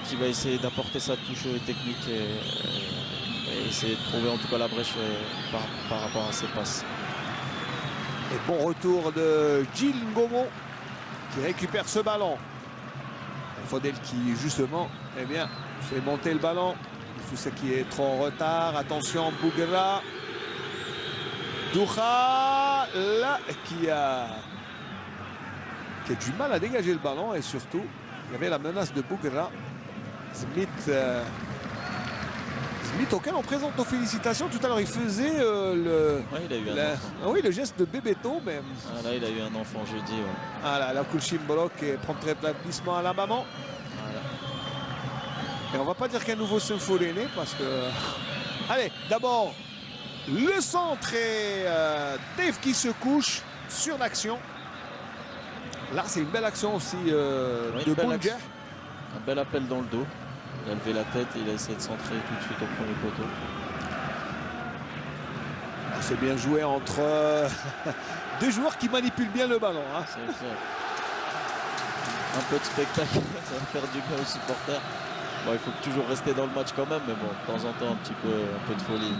B: qui va essayer d'apporter sa touche technique et essayer de trouver en tout cas la brèche par rapport à ses passes.
A: Et bon retour de Gilles Ngomo qui récupère ce ballon. Fodel qui justement fait monter le ballon. Ifoussa qui est trop en retard. Attention, Bouguera. Doukha là qui a du mal à dégager le ballon et surtout il y avait la menace de Bouguera. Smith auquel on présente nos félicitations. Tout à l'heure il faisait le geste de Bébéto même.
B: Ah, là il a eu un enfant jeudi. Ouais.
A: Voilà, la Kulchin Bolok et prendre rétablissement à la maman.
B: Voilà.
A: Et on va pas dire qu'un nouveau Symphoréné parce que. Allez, d'abord le centre et Dave qui se couche sur l'action. Là c'est une belle action aussi de Bounja.
B: Un bel appel dans le dos. Il a levé la tête et il a essayé de centrer tout de suite au premier poteau.
A: C'est bien joué entre deux joueurs qui manipulent bien le ballon. Hein.
B: C'est clair. Un peu de spectacle, ça va faire du bien aux supporters. Bon, il faut toujours rester dans le match quand même, mais bon, de temps en temps, un peu de folie.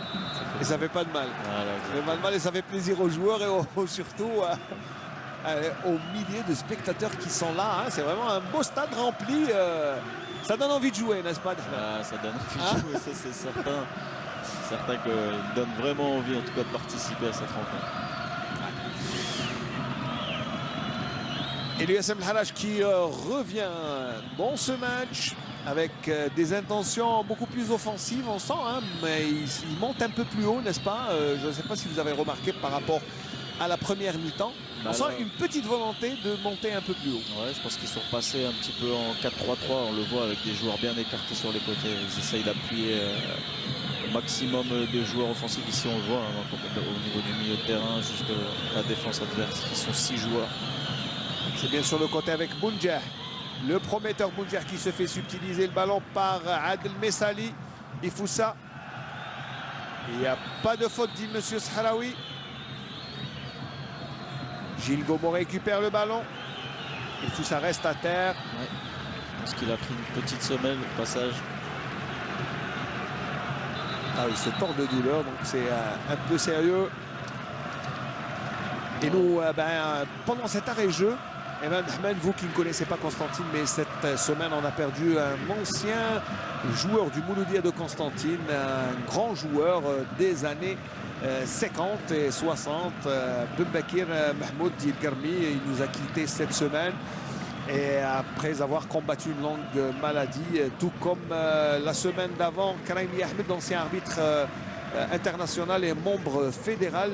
A: Et ça fait pas de mal.
B: Voilà,
A: ça fait pas de mal et ça fait plaisir aux joueurs et surtout aux milliers de spectateurs qui sont là. Hein. C'est vraiment un beau stade rempli. Ça donne envie de jouer, n'est-ce pas?
B: Ça donne envie de jouer, ça c'est certain. Certain qu'il donne vraiment envie en tout cas de participer à cette rencontre.
A: Et l'USM Al-Harraj qui revient dans ce match avec des intentions beaucoup plus offensives, on sent, hein, mais il monte un peu plus haut, n'est-ce pas? Je ne sais pas si vous avez remarqué par rapport à la première mi-temps. On sent une petite volonté de monter un peu plus haut.
B: Ouais, je pense qu'ils sont repassés un petit peu en 4-3-3. On le voit avec des joueurs bien écartés sur les côtés. Ils essayent d'appuyer au maximum de joueurs offensifs. Ici, on le voit hein, au niveau du milieu de terrain jusqu'à la défense adverse. Ils sont 6 joueurs.
A: C'est bien sur le côté avec Bounja. Le prometteur Bounja qui se fait subtiliser le ballon par Adel Messali. Ifoussa. Il n'y a pas de faute, dit Monsieur Sahraoui. Gilles Gaumont récupère le ballon. Ifoussa reste à terre.
B: Ouais. Je pense qu'il a pris une petite semelle au passage.
A: Ah, il se tord de douleur, donc c'est un peu sérieux. Et nous, pendant cet arrêt-jeu, vous qui ne connaissez pas Constantine, mais cette semaine, on a perdu un ancien joueur du Mouloudia de Constantine, un grand joueur des années 50 et 60, Bembakir Mahmoud Dilgarmi. Il nous a quittés cette semaine. Et après avoir combattu une longue maladie, tout comme la semaine d'avant, Karimi Ahmed, ancien arbitre international et membre fédéral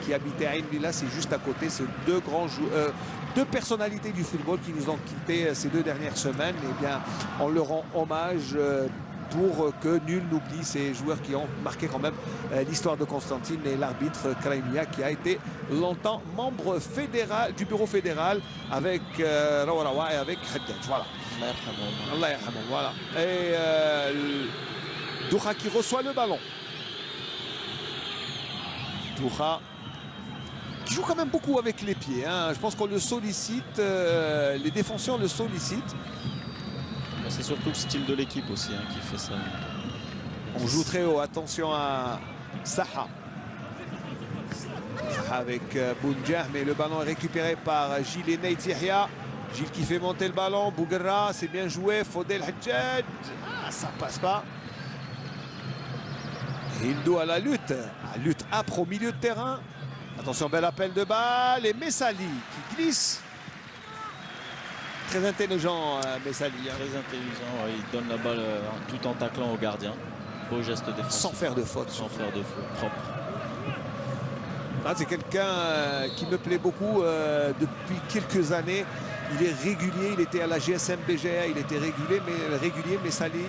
A: qui habitait à Ain Lila, c'est juste à côté. C'est deux grands joueurs, deux personnalités du football qui nous ont quittés ces 2 dernières semaines. Et bien, on leur rend hommage pour que nul n'oublie ces joueurs qui ont marqué quand même l'histoire de Constantine et l'arbitre Kraimia qui a été longtemps membre fédéral du bureau fédéral avec Rawarawa et avec Haddad. Voilà. Allah yarhamou. Voilà. Et Doukha qui reçoit le ballon. Doukha qui joue quand même beaucoup avec les pieds. Hein. Je pense qu'on le sollicite, les défenseurs le sollicitent.
B: C'est surtout le style de l'équipe aussi hein, qui fait ça.
A: On joue très haut. Attention à Saha. Saha avec Bounja, mais le ballon est récupéré par Gilles et Neit Yahya. Gilles qui fait monter le ballon. Bouguera, c'est bien joué. Fodel Hadjad. Ah, ça passe pas. Hindo à la lutte. Lutte âpre au milieu de terrain. Attention, bel appel de balle. Et Messali qui glisse. Très intelligent, Messali. Hein.
B: Très intelligent, ouais. Il donne la balle tout en taclant au gardien. Beau geste défensif.
A: Sans faire de faute.
B: Sans faire de faute, propre.
A: Ah, c'est quelqu'un qui me plaît beaucoup depuis quelques années. Il est régulier, il était à la GSM BGA, il était régulier, Messali.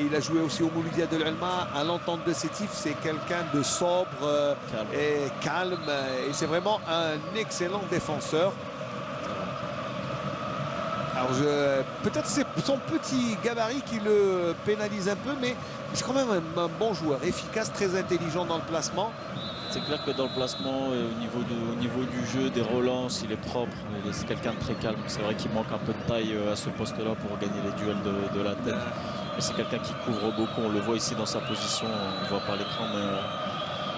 A: Il a joué aussi au Mouloudia de l'Alma. À l'entente de Sétif, c'est quelqu'un de sobre et calme. Et c'est vraiment un excellent défenseur. Alors peut-être c'est son petit gabarit qui le pénalise un peu, mais c'est quand même un bon joueur, efficace, très intelligent dans le placement.
B: C'est clair que dans le placement, au niveau du jeu, des relances, il est propre. C'est quelqu'un de très calme. C'est vrai qu'il manque un peu de taille à ce poste-là pour gagner les duels de la tête. Mais c'est quelqu'un qui couvre beaucoup. On le voit ici dans sa position. On ne voit pas l'écran, mais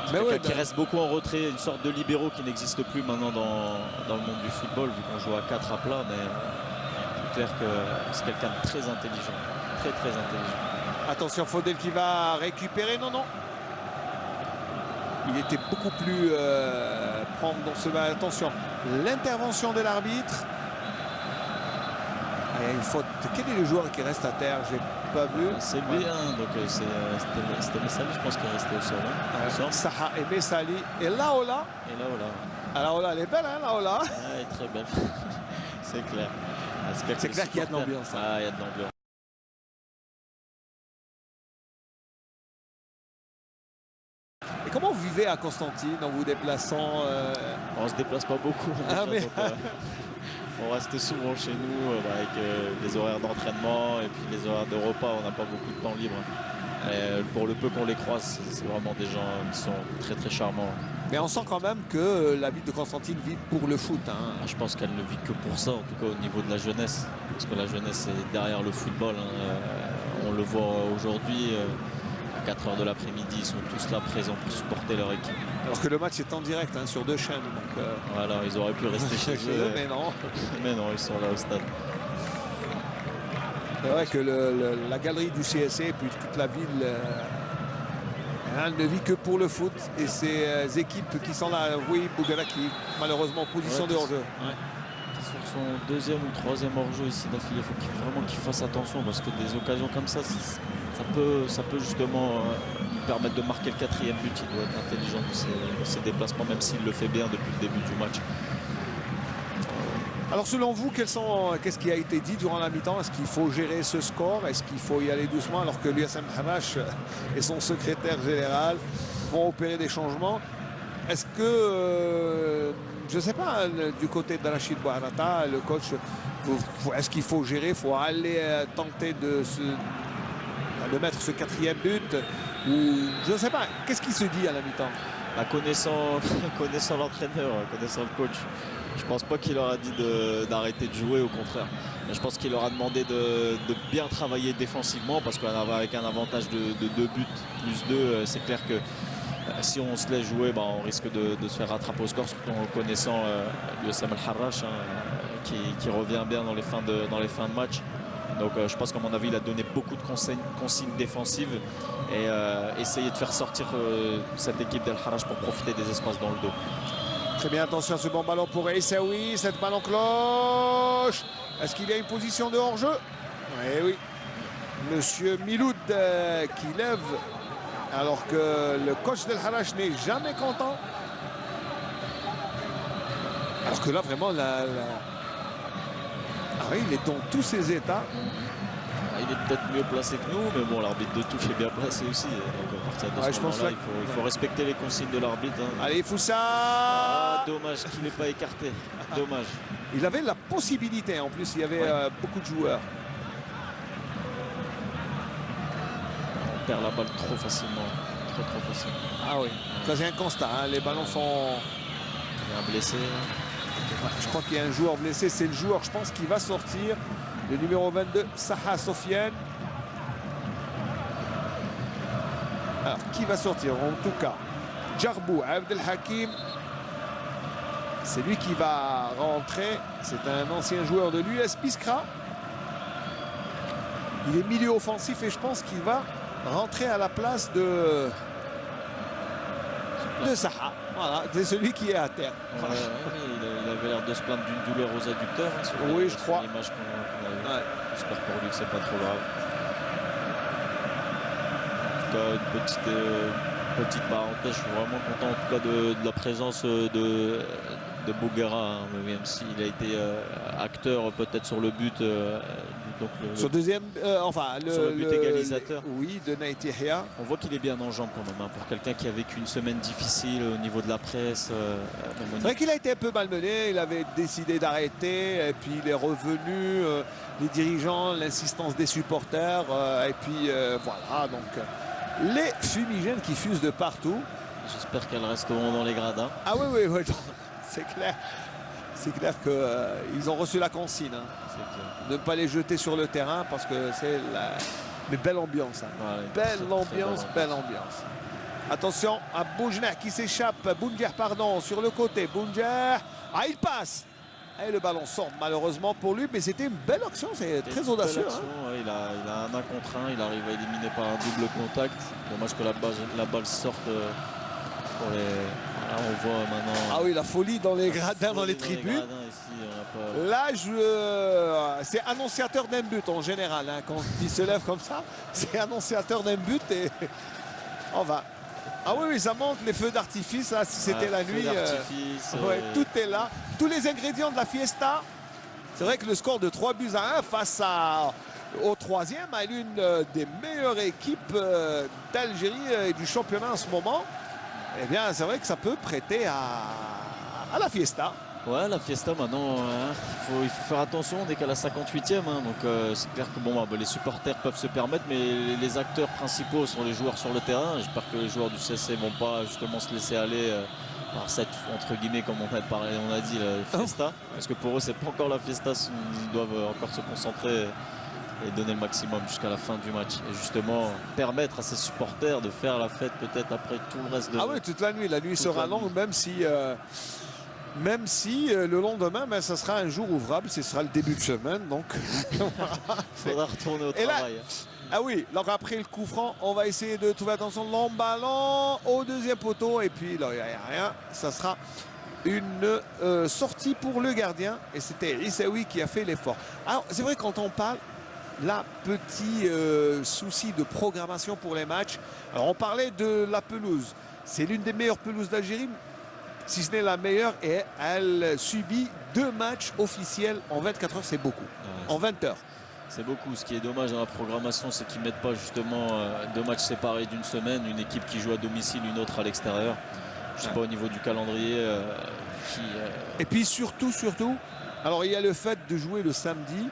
B: c'est quelqu'un qui reste beaucoup en retrait. Une sorte de libéraux qui n'existe plus maintenant dans le monde du football, vu qu'on joue à 4 à plat. Mais clair que c'est quelqu'un de très intelligent. Très intelligent.
A: Attention, Faudel qui va récupérer. Non. Il était beaucoup plus prendre dans ce match. Attention, l'intervention de l'arbitre. Il y a une faute. Quel est le joueur qui reste à terre? J'ai pas vu.
B: C'est lui, donc c'était Messali, je pense, qui est resté au sol.
A: Saha et Messali. Et Laola. Laola, elle est belle, hein, Laola.
B: Elle est très belle. C'est clair.
A: C'est clair qu'il y a de l'ambiance.
B: Il y a de l'ambiance.
A: Et comment vous vivez à Constantine en vous déplaçant
B: On se déplace pas beaucoup. On reste souvent chez nous avec les horaires d'entraînement et puis les horaires de repas. On n'a pas beaucoup de temps libre. Et pour le peu qu'on les croise, c'est vraiment des gens qui sont très charmants.
A: Mais on sent quand même que la ville de Constantine vit pour le foot.
B: Je pense qu'elle ne vit que pour ça, en tout cas au niveau de la jeunesse. Parce que la jeunesse est derrière le football. On le voit aujourd'hui. À 4 h de l'après-midi, ils sont tous là présents pour supporter leur équipe.
A: Alors que le match est en direct sur 2 chaînes. Donc,
B: voilà, ils auraient pu rester chez eux.
A: Mais non.
B: Mais non, ils sont là au stade.
A: C'est vrai que la galerie du CSC et puis toute la ville elle ne vit que pour le foot. Et ces équipes qui sont là, oui, Bouguera qui malheureusement en position de hors-jeu.
B: Sur son 2e ou 3e hors-jeu ici d'affilée, il faut vraiment qu'il fasse attention parce que des occasions comme ça, ça peut justement lui permettre de marquer le 4e but. Il doit être intelligent de ses déplacements, même s'il le fait bien depuis le début du match.
A: Alors selon vous, qu'est-ce qui a été dit durant la mi-temps? Est-ce qu'il faut gérer ce score? Est-ce qu'il faut y aller doucement alors que l'USM Hamash et son secrétaire général vont opérer des changements? Est-ce que, je ne sais pas, du côté de Rachid Bouharata, le coach, est-ce qu'il faut gérer? Il faut aller tenter de mettre ce 4e but? Ou je ne sais pas, qu'est-ce qui se dit à la mi-temps?
B: Connaissant l'entraîneur, connaissant le coach, je pense pas qu'il leur a dit d'arrêter de jouer, au contraire. Mais je pense qu'il leur a demandé de bien travailler défensivement parce qu'avec un avantage de 2 buts plus 2, c'est clair que si on se laisse jouer, on risque de se faire rattraper au score, surtout en connaissant l'USM Al-Harrach qui revient bien dans les fins de match. Donc je pense qu'à mon avis, il a donné beaucoup de consignes défensives et essayer de faire sortir cette équipe d'Al-Harrach pour profiter des espaces dans le dos.
A: Très bien, attention à ce bon ballon pour Aissaoui. Cette balle en cloche. Est-ce qu'il y a une position de hors-jeu? Oui. Monsieur Miloud qui lève alors que le coach d'Al-Harrach n'est jamais content. Alors que là, vraiment, il est dans tous ses états.
B: Il est peut-être mieux placé que nous, mais bon, l'arbitre de touche est bien placé aussi. Donc à partir de ce moment-là, il faut respecter les consignes de l'arbitre.
A: Allez, Foussa.
B: Dommage qu'il n'ait pas écarté. Dommage.
A: Il avait la possibilité, en plus, il y avait beaucoup de joueurs.
B: On perd la balle trop facilement. Trop facilement.
A: Ah oui, ça c'est un constat. Les ballons sont...
B: Il y a un blessé.
A: Je crois qu'il y a un joueur blessé. C'est le joueur, je pense, qui va sortir. Le numéro 22, Saha Sofiane. Alors, qui va sortir? En tout cas, Djarbou Abdelhakim. C'est lui qui va rentrer. C'est un ancien joueur de l'US Biskra. Il est milieu offensif et je pense qu'il va rentrer à la place de Saha. Voilà, c'est celui qui est à terre.
B: Il avait l'air de se plaindre d'une douleur aux adducteurs.
A: Oui, je crois.
B: L'image qu'on a vue. J'espère pour lui que c'est pas trop grave. En tout cas, une petite parenthèse. Je suis vraiment content en tout cas de la présence de Bouguera, même s'il a été acteur peut-être sur le but.
A: Sur deuxième,
B: sur le but égalisateur.
A: Oui, de Naïti Hea.
B: On voit qu'il est bien en jambes quand même, pour quelqu'un qui a vécu une semaine difficile au niveau de la presse.
A: C'est vrai qu'il a été un peu malmené, il avait décidé d'arrêter, et puis il est revenu, les dirigeants, l'insistance des supporters, et puis voilà, donc les fumigènes qui fusent de partout.
B: J'espère qu'elles resteront dans les gradins.
A: Ah oui, c'est clair. C'est clair qu'ils ont reçu la consigne. De ne pas les jeter sur le terrain parce que c'est la... Mais belle ambiance. Belle ambiance. Attention à Bounjer qui s'échappe. Bounjer, pardon, sur le côté. Bounjer. Ah, il passe. Et le ballon sort malheureusement pour lui, mais c'était une belle action, c'est très audacieux.
B: Action, hein. Ouais, il a un 1 contre 1, il arrive à éliminer par un double contact. Dommage que la balle sorte pour les... Voilà, on voit maintenant...
A: Ah oui, la folie dans les gradins, dans les tribunes. Là, c'est annonciateur d'un but en général. Hein. Quand il se lève comme ça, c'est annonciateur d'un but et on va... Ah oui, ça monte les feux d'artifice, là, si c'était la nuit. Ouais, tout est là. Tous les ingrédients de la fiesta. C'est vrai que le score de 3-1 face au troisième, à l'une des meilleures équipes d'Algérie et du championnat en ce moment, eh bien, c'est vrai que ça peut prêter à la fiesta.
B: Ouais, la fiesta maintenant, hein, il faut faire attention, on est qu'à la 58e, hein, donc c'est clair que bon, les supporters peuvent se permettre, mais les acteurs principaux sont les joueurs sur le terrain. J'espère que les joueurs du CSC ne vont pas justement se laisser aller par cette, entre guillemets, comme on a dit, la fiesta, parce que pour eux c'est pas encore la fiesta, ils doivent encore se concentrer et donner le maximum jusqu'à la fin du match, et justement permettre à ces supporters de faire la fête peut-être après tout le reste de...
A: Ah oui, toute la nuit sera longue, même si le lendemain, ça sera un jour ouvrable, ce sera le début de semaine. Donc,
B: il faudra retourner au travail.
A: Là, ah oui, donc après le coup franc, on va essayer de trouver, attention, le long ballon au deuxième poteau. Et puis, là, il n'y a rien. Ça sera une sortie pour le gardien. Et c'était Issaoui qui a fait l'effort. Alors, c'est vrai, quand on parle, là, petit souci de programmation pour les matchs. Alors, on parlait de la pelouse. C'est l'une des meilleures pelouses d'Algérie, si ce n'est la meilleure, et elle subit 2 matchs officiels en 24 heures, c'est beaucoup. Ouais, en 20 heures.
B: C'est beaucoup. Ce qui est dommage dans la programmation, c'est qu'ils ne mettent pas justement 2 matchs séparés d'une semaine, une équipe qui joue à domicile, une autre à l'extérieur. Je ne sais pas au niveau du calendrier
A: Et puis surtout, alors il y a le fait de jouer le samedi.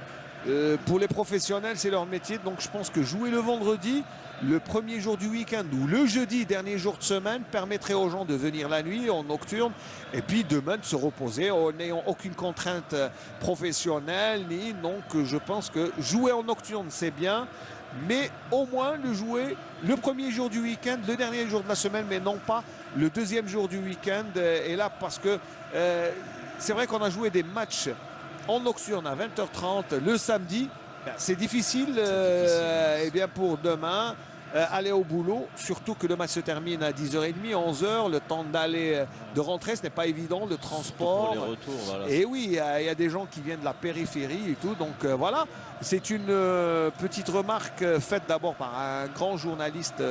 A: Pour les professionnels, c'est leur métier. Donc je pense que jouer le vendredi, le premier jour du week-end ou le jeudi, dernier jour de semaine, permettrait aux gens de venir la nuit en nocturne et puis demain de se reposer en n'ayant aucune contrainte professionnelle. Donc je pense que jouer en nocturne, c'est bien, mais au moins le jouer le premier jour du week-end, le dernier jour de la semaine, mais non pas le deuxième jour du week-end. Et là, parce que c'est vrai qu'on a joué des matchs en nocturne à 20h30 le samedi. C'est difficile, et bien pour demain aller au boulot, surtout que le match se termine à 10h30, 11h, le temps d'aller, de rentrer, ce n'est pas évident, le transport.
B: Pour les retours, voilà.
A: Et oui, il y a des gens qui viennent de la périphérie et tout, donc voilà. C'est une petite remarque faite d'abord par un grand journaliste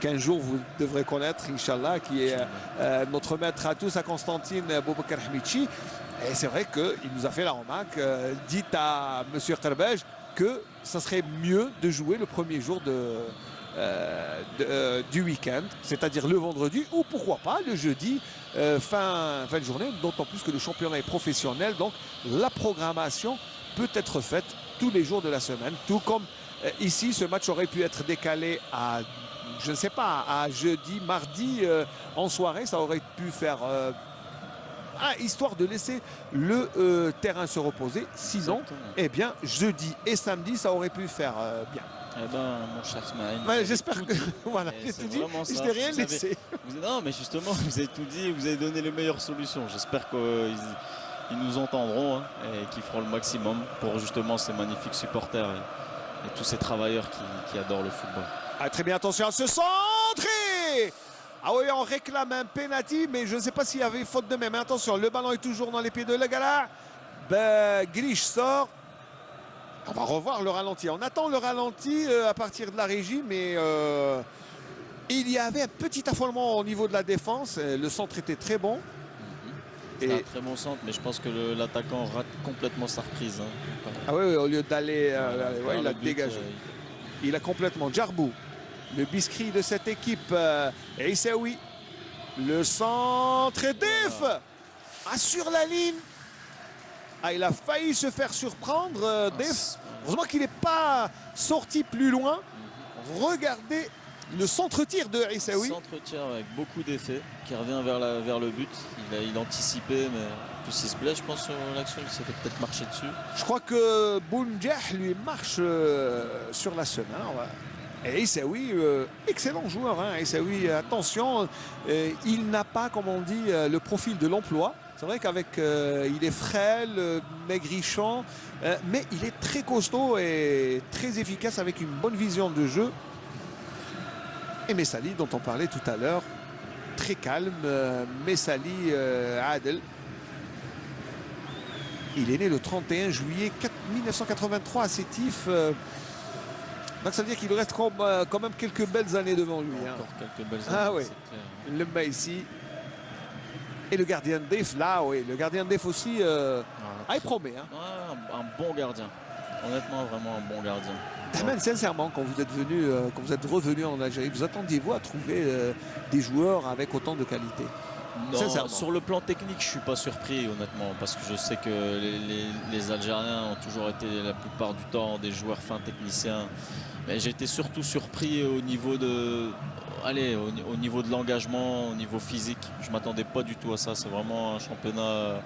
A: qu'un jour vous devrez connaître, Inch'Allah, qui est notre maître à tous, à Constantine Boubacar Hamichi. Et c'est vrai qu'il nous a fait la remarque, dites à M. Kerbej que ça serait mieux de jouer le premier jour du week-end, c'est-à-dire le vendredi, ou pourquoi pas le jeudi, fin de journée, d'autant plus que le championnat est professionnel, donc la programmation peut être faite tous les jours de la semaine, tout comme ici, ce match aurait pu être décalé à, je ne sais pas, à jeudi, mardi en soirée, ça aurait pu faire... histoire de laisser le terrain se reposer. Sinon, eh bien, jeudi et samedi, ça aurait pu faire bien.
B: Eh ben, mon cher Smaïn,
A: j'espère que voilà, j'ai tout dit. Je n'ai rien laissé.
B: Non, mais justement, vous avez tout dit, vous avez donné les meilleures solutions. J'espère qu'ils nous entendront, hein, et qu'ils feront le maximum pour justement ces magnifiques supporters et tous ces travailleurs qui adorent le football.
A: Très bien, attention à ce centre. Ah oui, on réclame un penalty, mais je ne sais pas s'il y avait faute de même. Mais attention, le ballon est toujours dans les pieds de Legala. Grish sort. On va revoir le ralenti. On attend le ralenti à partir de la régie, mais il y avait un petit affolement au niveau de la défense. Le centre était très bon.
B: C'est un très bon centre, mais je pense que l'attaquant rate complètement sa reprise. Hein.
A: Ah oui, au lieu d'aller, il a dégagé. Il a complètement. Djarbou. Le biscrit de cette équipe, Issaoui, le centre et Def sur la ligne. Il a failli se faire surprendre, Def. Heureusement qu'il n'est pas sorti plus loin. Regardez le centre-tir de Issaoui.
B: Centre-tir avec beaucoup d'effets, qui revient vers le but. Il anticipait, mais en plus il se blesse, je pense, sur l'action. Il s'est fait peut-être marcher dessus.
A: Je crois que Bounjah lui marche sur la semelle. Et Issaoui, excellent joueur. Issaoui, attention, il n'a pas, comme on dit, le profil de l'emploi. C'est vrai qu'avec il est frêle, maigrichant, mais il est très costaud et très efficace avec une bonne vision de jeu. Et Messali, dont on parlait tout à l'heure, très calme. Messali Adel. Il est né le 31 juillet 1983 à Sétif. Donc ça veut dire qu'il lui reste quand même quelques belles années devant lui.
B: Encore quelques belles années.
A: Ah oui. Le met ici. Et le gardien de Def, là, oui. Le gardien de Def aussi, il promet.
B: Un bon gardien. Honnêtement, vraiment un bon gardien.
A: Dahman, sincèrement, quand vous êtes venu, quand vous êtes revenu en Algérie, vous attendiez-vous à trouver des joueurs avec autant de qualité?
B: Non, sur le plan technique, je suis pas surpris, honnêtement, parce que je sais que les Algériens ont toujours été la plupart du temps des joueurs fins techniciens. Mais j'ai été surtout surpris au niveau de, au niveau de l'engagement, au niveau physique. Je m'attendais pas du tout à ça. C'est vraiment un championnat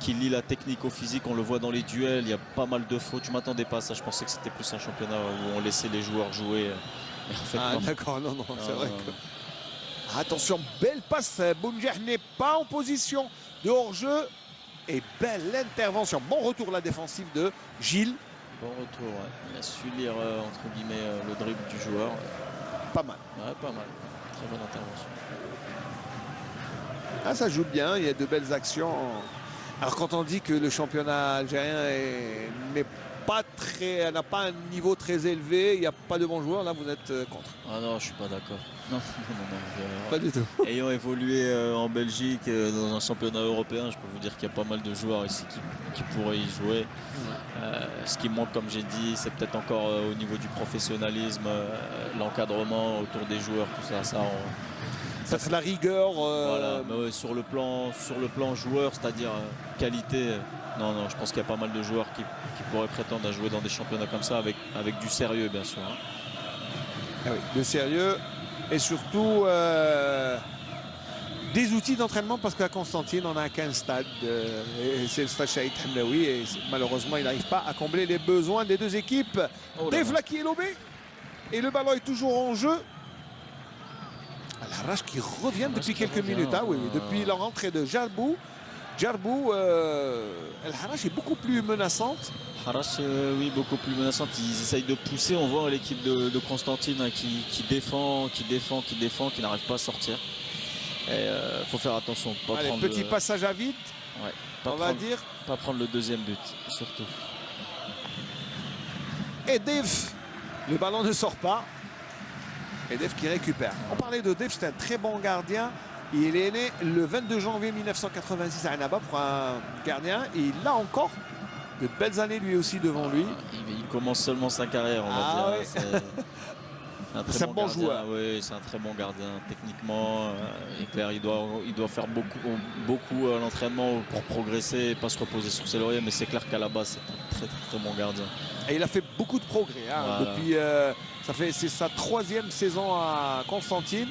B: qui lie la technique au physique. On le voit dans les duels. Il y a pas mal de fautes. Je m'attendais pas à ça. Je pensais que c'était plus un championnat où on laissait les joueurs jouer. Mais en fait,
A: d'accord, non, c'est vrai que... Attention, belle passe. Bounjah n'est pas en position de hors-jeu. Et belle intervention. Bon retour la défensive de Gilles.
B: Bon retour, ouais. Il a su lire entre guillemets le dribble du joueur.
A: Pas mal.
B: Ouais, pas mal. Très bonne intervention.
A: Ah, ça joue bien. Il y a de belles actions. Alors quand on dit que le championnat algérien n'a pas un niveau très élevé, il n'y a pas de bons joueurs, là vous êtes contre.
B: Ah non, je suis pas d'accord. Non,
A: pas du tout.
B: Ayant évolué en Belgique, dans un championnat européen, je peux vous dire qu'il y a pas mal de joueurs ici qui pourraient y jouer. Ce qui manque, comme j'ai dit, c'est peut-être encore au niveau du professionnalisme, l'encadrement autour des joueurs, tout ça.
A: Ça c'est la rigueur.
B: Voilà, mais ouais, sur le plan joueur, c'est-à-dire qualité, non, je pense qu'il y a pas mal de joueurs qui pourraient prétendre à jouer dans des championnats comme ça avec du sérieux, bien sûr.
A: Ah oui, de sérieux et surtout des outils d'entraînement, parce qu'à Constantine on n'a qu'un stade, c'est le stade Shahid Hamlaoui, et malheureusement il n'arrive pas à combler les besoins des deux équipes. Devla qui est lobé et le ballon est toujours en jeu. Al-Harrach qui revient depuis quelques minutes, depuis la rentrée de Djarbou. Al-Harrach est beaucoup plus menaçante.
B: Harrach, oui, beaucoup plus menaçante. Ils essayent de pousser. On voit l'équipe de Constantine qui défend, qui n'arrive pas à sortir. Il faut faire attention.
A: Petit passage à vide,
B: ouais,
A: on va dire.
B: Pas prendre le deuxième but, surtout.
A: Et Def, le ballon ne sort pas. Et Def qui récupère. On parlait de Def, c'est un très bon gardien. Il est né le 22 janvier 1986 à Annaba pour un gardien. Et il a encore de belles années lui aussi devant lui.
B: Il commence seulement sa carrière, on va dire.
A: Ouais. C'est un bon joueur.
B: Oui, c'est un très bon gardien. Techniquement, clair, il doit faire beaucoup à l'entraînement pour progresser et pas se reposer sur ses lauriers. Mais c'est clair qu'à la base, c'est un très bon gardien. Et
A: il a fait beaucoup de progrès. Voilà. Depuis, c'est sa 3e saison à Constantine,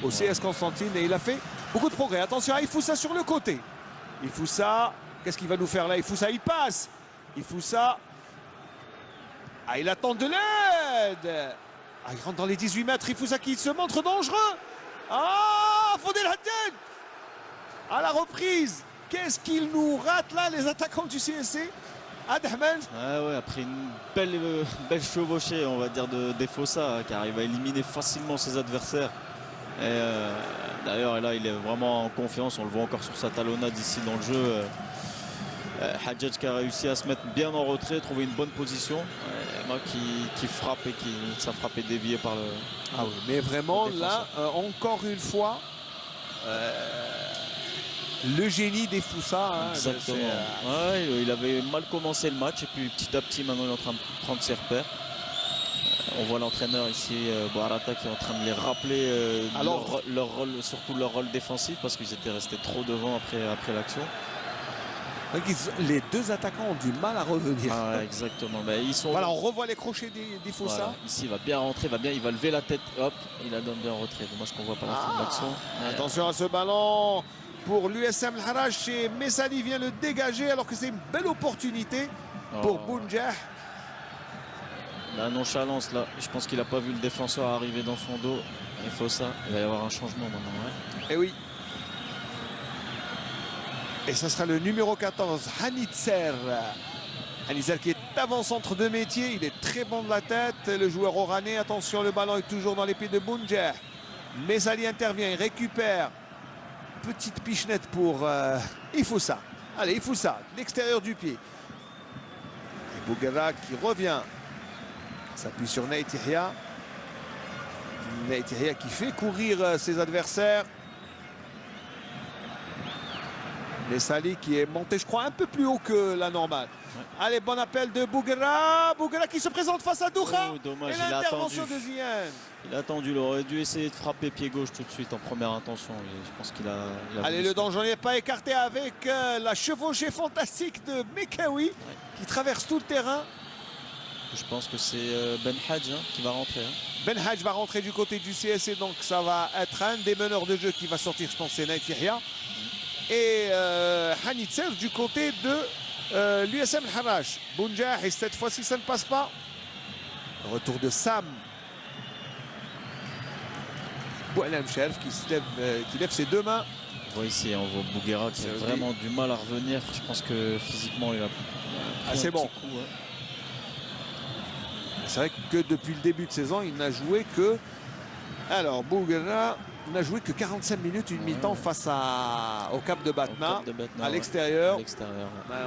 A: au CS Constantine. Et il a fait beaucoup de progrès. Attention, Ifoussa sur le côté. Ifoussa, qu'est-ce qu'il va nous faire là? Ifoussa, il passe. Ifoussa. Il attend de l'aide. Il rentre dans les 18 mètres. Ifoussa qui se montre dangereux. Fodel Haddad. À la reprise. Qu'est-ce qu'il nous rate là, les attaquants du CSC? Adahman.
B: Après une belle chevauchée, on va dire, de Defossa, qui arrive à éliminer facilement ses adversaires. D'ailleurs, là, il est vraiment en confiance. On le voit encore sur sa talonnade ici dans le jeu. Hadjadj qui a réussi à se mettre bien en retrait, trouver une bonne position. Qui frappe et sa frappe est déviée par le.
A: Mais vraiment là, encore une fois, le génie des Foussa.
B: Exactement. Il avait mal commencé le match et puis petit à petit maintenant il est en train de prendre ses repères. On voit l'entraîneur ici, Boarata, qui est en train de les rappeler leur rôle, surtout leur rôle défensif, parce qu'ils étaient restés trop devant après l'action.
A: Les deux attaquants ont du mal à revenir.
B: Exactement.
A: On revoit les crochets des Foussa.
B: Voilà. Ici, il va bien rentrer, il va lever la tête. Hop, il la donne bien en retrait. Dommage qu'on ne voit pas la fin de l'action.
A: Attention à ce ballon pour l'USM Al-Harrach. Et Messali vient le dégager alors que c'est une belle opportunité pour Bounjah.
B: La nonchalance, là, je pense qu'il n'a pas vu le défenseur arriver dans son dos. Il faut ça. Il va y avoir un changement maintenant.
A: Et oui. Et ça sera le numéro 14, Hanitzer. Hanitzer qui est avant-centre de métier. Il est très bon de la tête. Le joueur oranais. Attention, le ballon est toujours dans les pieds de Bounjah. Mesali intervient, il récupère. Petite pichenette pour Ifoussa. Allez, Ifoussa, l'extérieur du pied. Et Bouguera qui revient. S'appuie sur Nate Yahya. Nate Yahya qui fait courir ses adversaires. Mesali qui est monté, je crois, un peu plus haut que la normale. Ouais. Allez, bon appel de Bouguera. Bouguera qui se présente face à Doucha.
B: Oh, dommage,
A: et l'intervention de Ziane.
B: Il a attendu, il aurait dû essayer de frapper pied gauche tout de suite en première intention. Et je pense qu'il a...
A: Allez, le danger n'est pas écarté avec la chevauchée fantastique de Mekawi qui traverse tout le terrain.
B: Je pense que c'est Ben Hadj qui va rentrer.
A: Ben Hadj va rentrer du côté du CSC, donc ça va être un des meneurs de jeu qui va sortir, je pense, c'est Nate Yahya. Et Hanitzer du côté de l'USM Harash. Bounjah, et cette fois-ci ça ne passe pas. Retour de Sam. Boualem Shelf qui lève ses deux mains.
B: On voit ici, on voit Bouguera qui a vraiment du mal à revenir. Je pense que physiquement il a
A: assez bon. Coup, hein. C'est vrai que depuis le début de saison, il n'a joué que... Alors, Bouguera n'a joué que 45 minutes, une mi-temps face au Cap de Batna, à l'extérieur.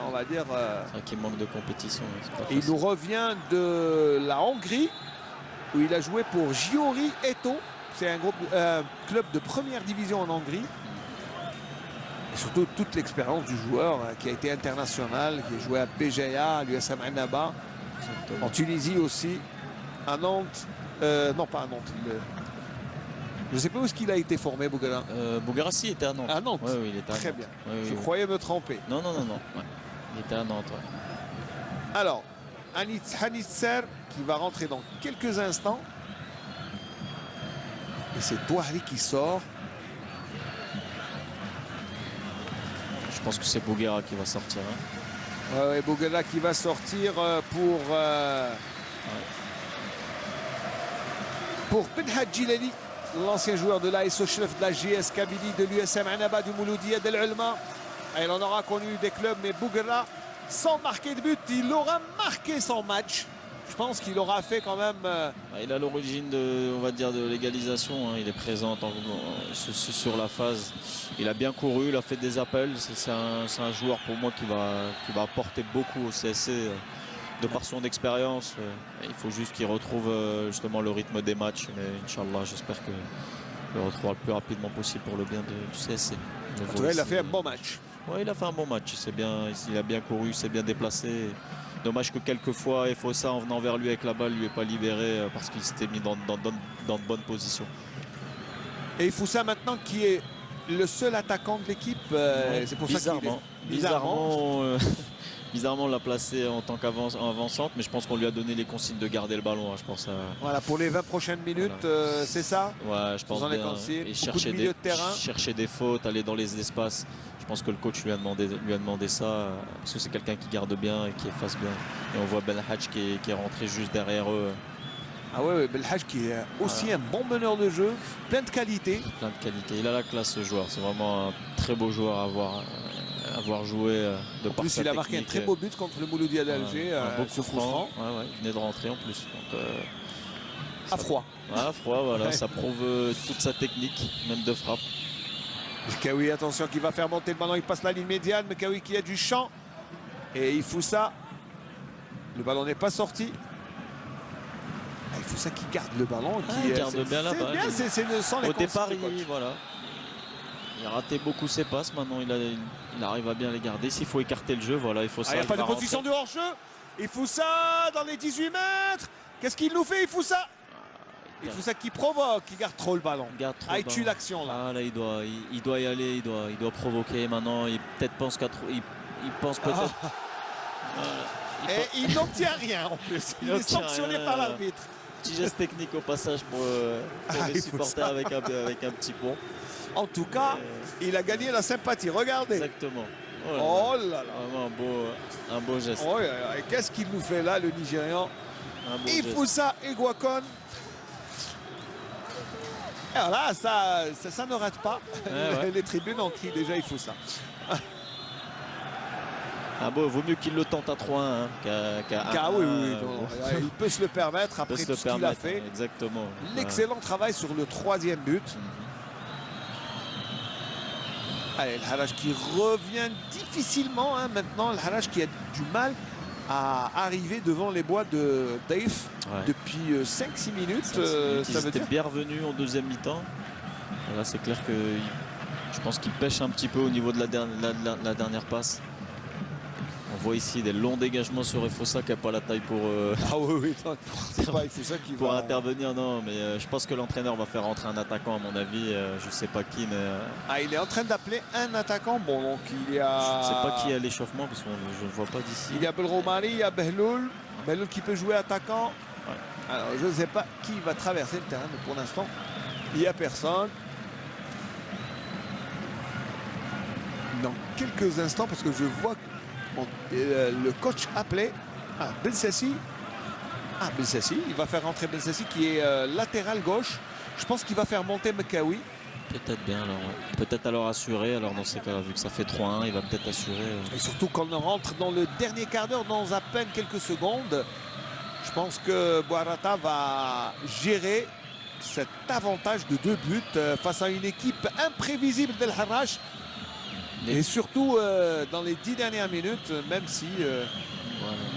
A: On va dire...
B: C'est vrai qu'il manque de compétition.
A: Et il nous revient de la Hongrie, où il a joué pour Giori Eto. C'est un club de première division en Hongrie. Et surtout toute l'expérience du joueur qui a été international, qui a joué à Béjaïa, à l'USM Annaba, en Tunisie aussi, à Nantes. Non, pas à Nantes. Je ne sais pas où est-ce qu'il a été formé, Bouguera.
B: Bouguera, si, il était à Nantes.
A: À Nantes.
B: Oui, il était à
A: Très
B: Nantes.
A: bien.
B: Oui,
A: je croyais me tromper.
B: Non. Ouais. Il était à Nantes. Ouais.
A: Alors, Hanitzer qui va rentrer dans quelques instants. Et c'est Touahri qui sort.
B: Je pense que c'est Bouguera qui va sortir.
A: Ouais, Bouguera qui va sortir pour Ben Hadjilali, l'ancien joueur de l'AS Chelef, de la GS Kabylie, de l'USM Annaba, du Mouloudia, de l'Ulma. Il en aura connu des clubs, mais Bouguera, sans marquer de but, il aura marqué son match. Je pense qu'il aura fait quand même...
B: Il a l'origine de, on va dire, de l'égalisation. Il est présent sur la phase. Il a bien couru, il a fait des appels. C'est un joueur pour moi qui va apporter beaucoup au CSC de par son expérience. Il faut juste qu'il retrouve justement le rythme des matchs. Mais Inch'Allah, j'espère qu'il le retrouvera le plus rapidement possible pour le bien du CSC.
A: En tout cas, il a fait un bon match.
B: Oui, il a fait un bon match. Il a bien couru, il s'est bien déplacé. Dommage que quelquefois, Fossa, en venant vers lui avec la balle, lui est pas libéré parce qu'il s'était mis dans de bonnes positions. Et
A: Fossa maintenant qui est le seul attaquant de l'équipe, c'est pour ça qu'il est...
B: Bizarrement, on l'a placé en tant qu'avant-centre, mais je pense qu'on lui a donné les consignes de garder le ballon. Je pense.
A: Voilà, pour les 20 prochaines minutes, voilà. C'est ça.
B: Ouais, je pense bien.
A: Et
B: chercher des fautes, aller dans les espaces. Je pense que le coach lui a demandé ça parce que c'est quelqu'un qui garde bien et qui efface bien. Et on voit Ben Hadj qui est rentré juste derrière eux.
A: Ah ouais, Ben Hadj qui est aussi un bon meneur de jeu, plein de qualité.
B: Il a la classe, ce joueur. C'est vraiment un très beau joueur à avoir joué de par sa technique.
A: Il a marqué un très beau but contre le Mouloudia d'Alger.
B: Un beau coup franc. Il venait de rentrer en plus. Donc,
A: à froid.
B: À froid, voilà. Ça prouve toute sa technique, même de frappe.
A: Mekawi, attention, qui va faire monter le ballon, il passe la ligne médiane. Mekawi qui a du champ. Et Ifoussa. Le ballon n'est pas sorti. Ifoussa qui garde le ballon.
B: Il garde bien la balle.
A: C'est sans les
B: au départ, il a raté beaucoup ses passes. Maintenant, il arrive à bien les garder. S'il faut écarter le jeu, voilà, il faut ça.
A: Il n'y a pas de position de hors-jeu. Ifoussa dans les 18 mètres. Qu'est-ce qu'il nous fait, Ifoussa? Ifoussa qui provoque, il garde trop le ballon. Il tue l'action là.
B: Là, il doit y aller, il doit provoquer. Maintenant, il pense qu'à trop. Il pense peut-être.
A: Et il n'obtient rien en plus. Il est sanctionné par l'arbitre.
B: Petit geste technique au passage pour les supporters avec un petit pont.
A: En tout cas, il a gagné la sympathie. Regardez.
B: Exactement.
A: Oh là là.
B: Vraiment un beau geste.
A: Oh, et qu'est-ce qu'il nous fait là, le Nigérian? Ifoussa Egwakon. Alors là, ça ne rate pas. Les tribunes ont crié déjà Ifoussa.
B: Ah bon, vaut mieux qu'il le tente à 3-1 hein, qu'à
A: oui, non, il peut se le permettre après tout ce qu'il a fait.
B: Exactement.
A: L'excellent travail sur le 3e but. Allez, le Harrach qui revient difficilement hein, maintenant. Le Harrach qui a du mal à arriver devant les bois de Daif depuis 5-6 minutes.
B: Ça veut dire bien revenu en deuxième mi-temps. Là, c'est clair que je pense qu'il pêche un petit peu au niveau de la dernière passe. On voit ici des longs dégagements sur Efossa qui n'a pas la taille pour,
A: ah oui, c'est pas Efossa qui
B: pour
A: va
B: intervenir. Non, mais je pense que l'entraîneur va faire rentrer un attaquant à mon avis. Je ne sais pas qui, mais...
A: Ah, il est en train d'appeler un attaquant. Bon, donc il y a...
B: Je ne sais pas qui est à l'échauffement parce que je ne le vois pas d'ici.
A: Il y a Belroumari, il y a Behloul. Behloul qui peut jouer attaquant. Ouais. Alors, je ne sais pas qui va traverser le terrain, mais pour l'instant, il n'y a personne. Dans quelques instants, parce que je vois le coach appelé Bensassi. Bensassi, il va faire rentrer Bensassi qui est latéral gauche. Je pense qu'il va faire monter Mekawi.
B: Peut-être bien alors, peut-être alors assurer. Alors dans ces cas-là, vu que ça fait 3-1, il va peut-être assurer.
A: Et surtout quand on rentre dans le dernier quart d'heure, dans à peine quelques secondes, je pense que Boarata va gérer cet avantage de 2 buts face à une équipe imprévisible d'El Harrach. Et surtout dans les 10 dernières minutes, même si